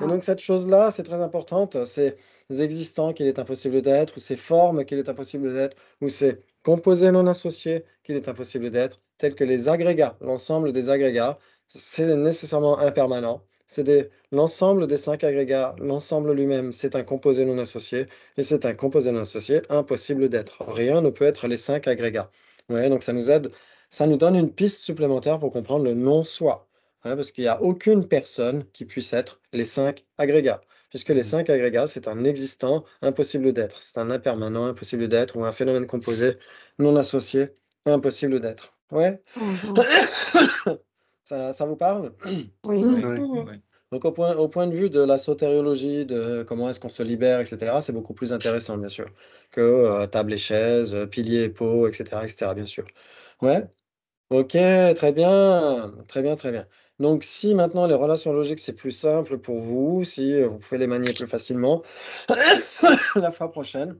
Et donc, cette chose-là, c'est très importante. Ces existants qu'il est impossible d'être, ou ces formes qu'il est impossible d'être, ou ces composés non associés qu'il est impossible d'être, tels que les agrégats, l'ensemble des agrégats, c'est nécessairement impermanent. C'est l'ensemble des 5 agrégats, l'ensemble lui-même, c'est un composé non associé, et c'est un composé non associé impossible d'être. Rien ne peut être les 5 agrégats. Ouais, donc ça nous aide, ça nous donne une piste supplémentaire pour comprendre le non-soi. Ouais, parce qu'il n'y a aucune personne qui puisse être les 5 agrégats. Puisque les 5 agrégats, c'est un existant impossible d'être. C'est un impermanent impossible d'être ou un phénomène composé non associé impossible d'être. Ouais. Ça vous parle? Oui. Donc au point de vue de la sotériologie, de comment est-ce qu'on se libère, etc., c'est beaucoup plus intéressant, bien sûr, que table et chaise, pilier et pot, etc., bien sûr. Ouais, ok, très bien, très bien, très bien. Donc si maintenant les relations logiques, c'est plus simple pour vous, si vous pouvez les manier plus facilement, la fois prochaine,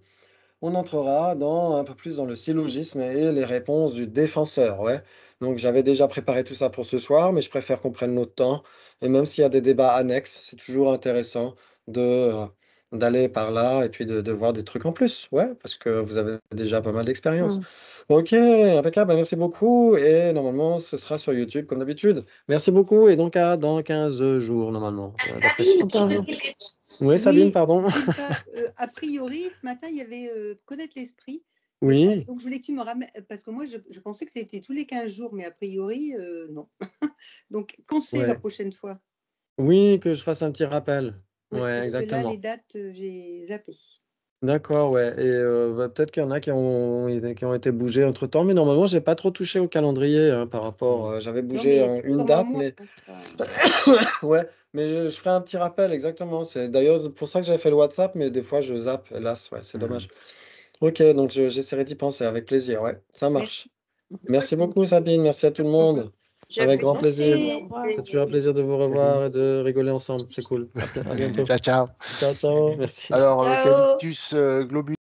on entrera un peu plus dans le syllogisme et les réponses du défenseur. Ouais. Donc j'avais déjà préparé tout ça pour ce soir, mais je préfère qu'on prenne notre temps. Et même s'il y a des débats annexes, c'est toujours intéressant d'aller par là et puis de voir des trucs en plus. Ouais, parce que vous avez déjà pas mal d'expérience. Ok, impeccable, merci beaucoup. Et normalement, ce sera sur YouTube comme d'habitude. Merci beaucoup. Et donc dans 15 jours, normalement. Sabine, qui veut quelque chose. Oui, Sabine, pardon. A priori, ce matin, il y avait connaître l'esprit. Oui. Donc, je voulais que tu me ramènes, parce que moi, je pensais que c'était tous les 15 jours, mais a priori, non. Donc, quand c'est la prochaine fois? Oui, que je fasse un petit rappel. Oui, Ouais, parce exactement. que là, les dates, j'ai zappé. D'accord, ouais. Et peut-être qu'il y en a qui ont été bougés entre-temps, mais normalement, j'ai pas trop touché au calendrier par rapport. J'avais bougé une date, mais ouais, mais je ferai un petit rappel, exactement. C'est d'ailleurs pour ça que j'avais fait le WhatsApp, mais des fois je zappe, hélas, ouais, c'est dommage. Ok, donc j'essaierai d'y penser avec plaisir, ouais, ça marche. Merci beaucoup, Sabine, merci à tout le monde. Avec grand plaisir. C'est toujours un plaisir de vous revoir et de rigoler ensemble. C'est cool. À bientôt. Ciao, ciao. Ciao, ciao. Merci. Alors, l'eucalyptus globulus.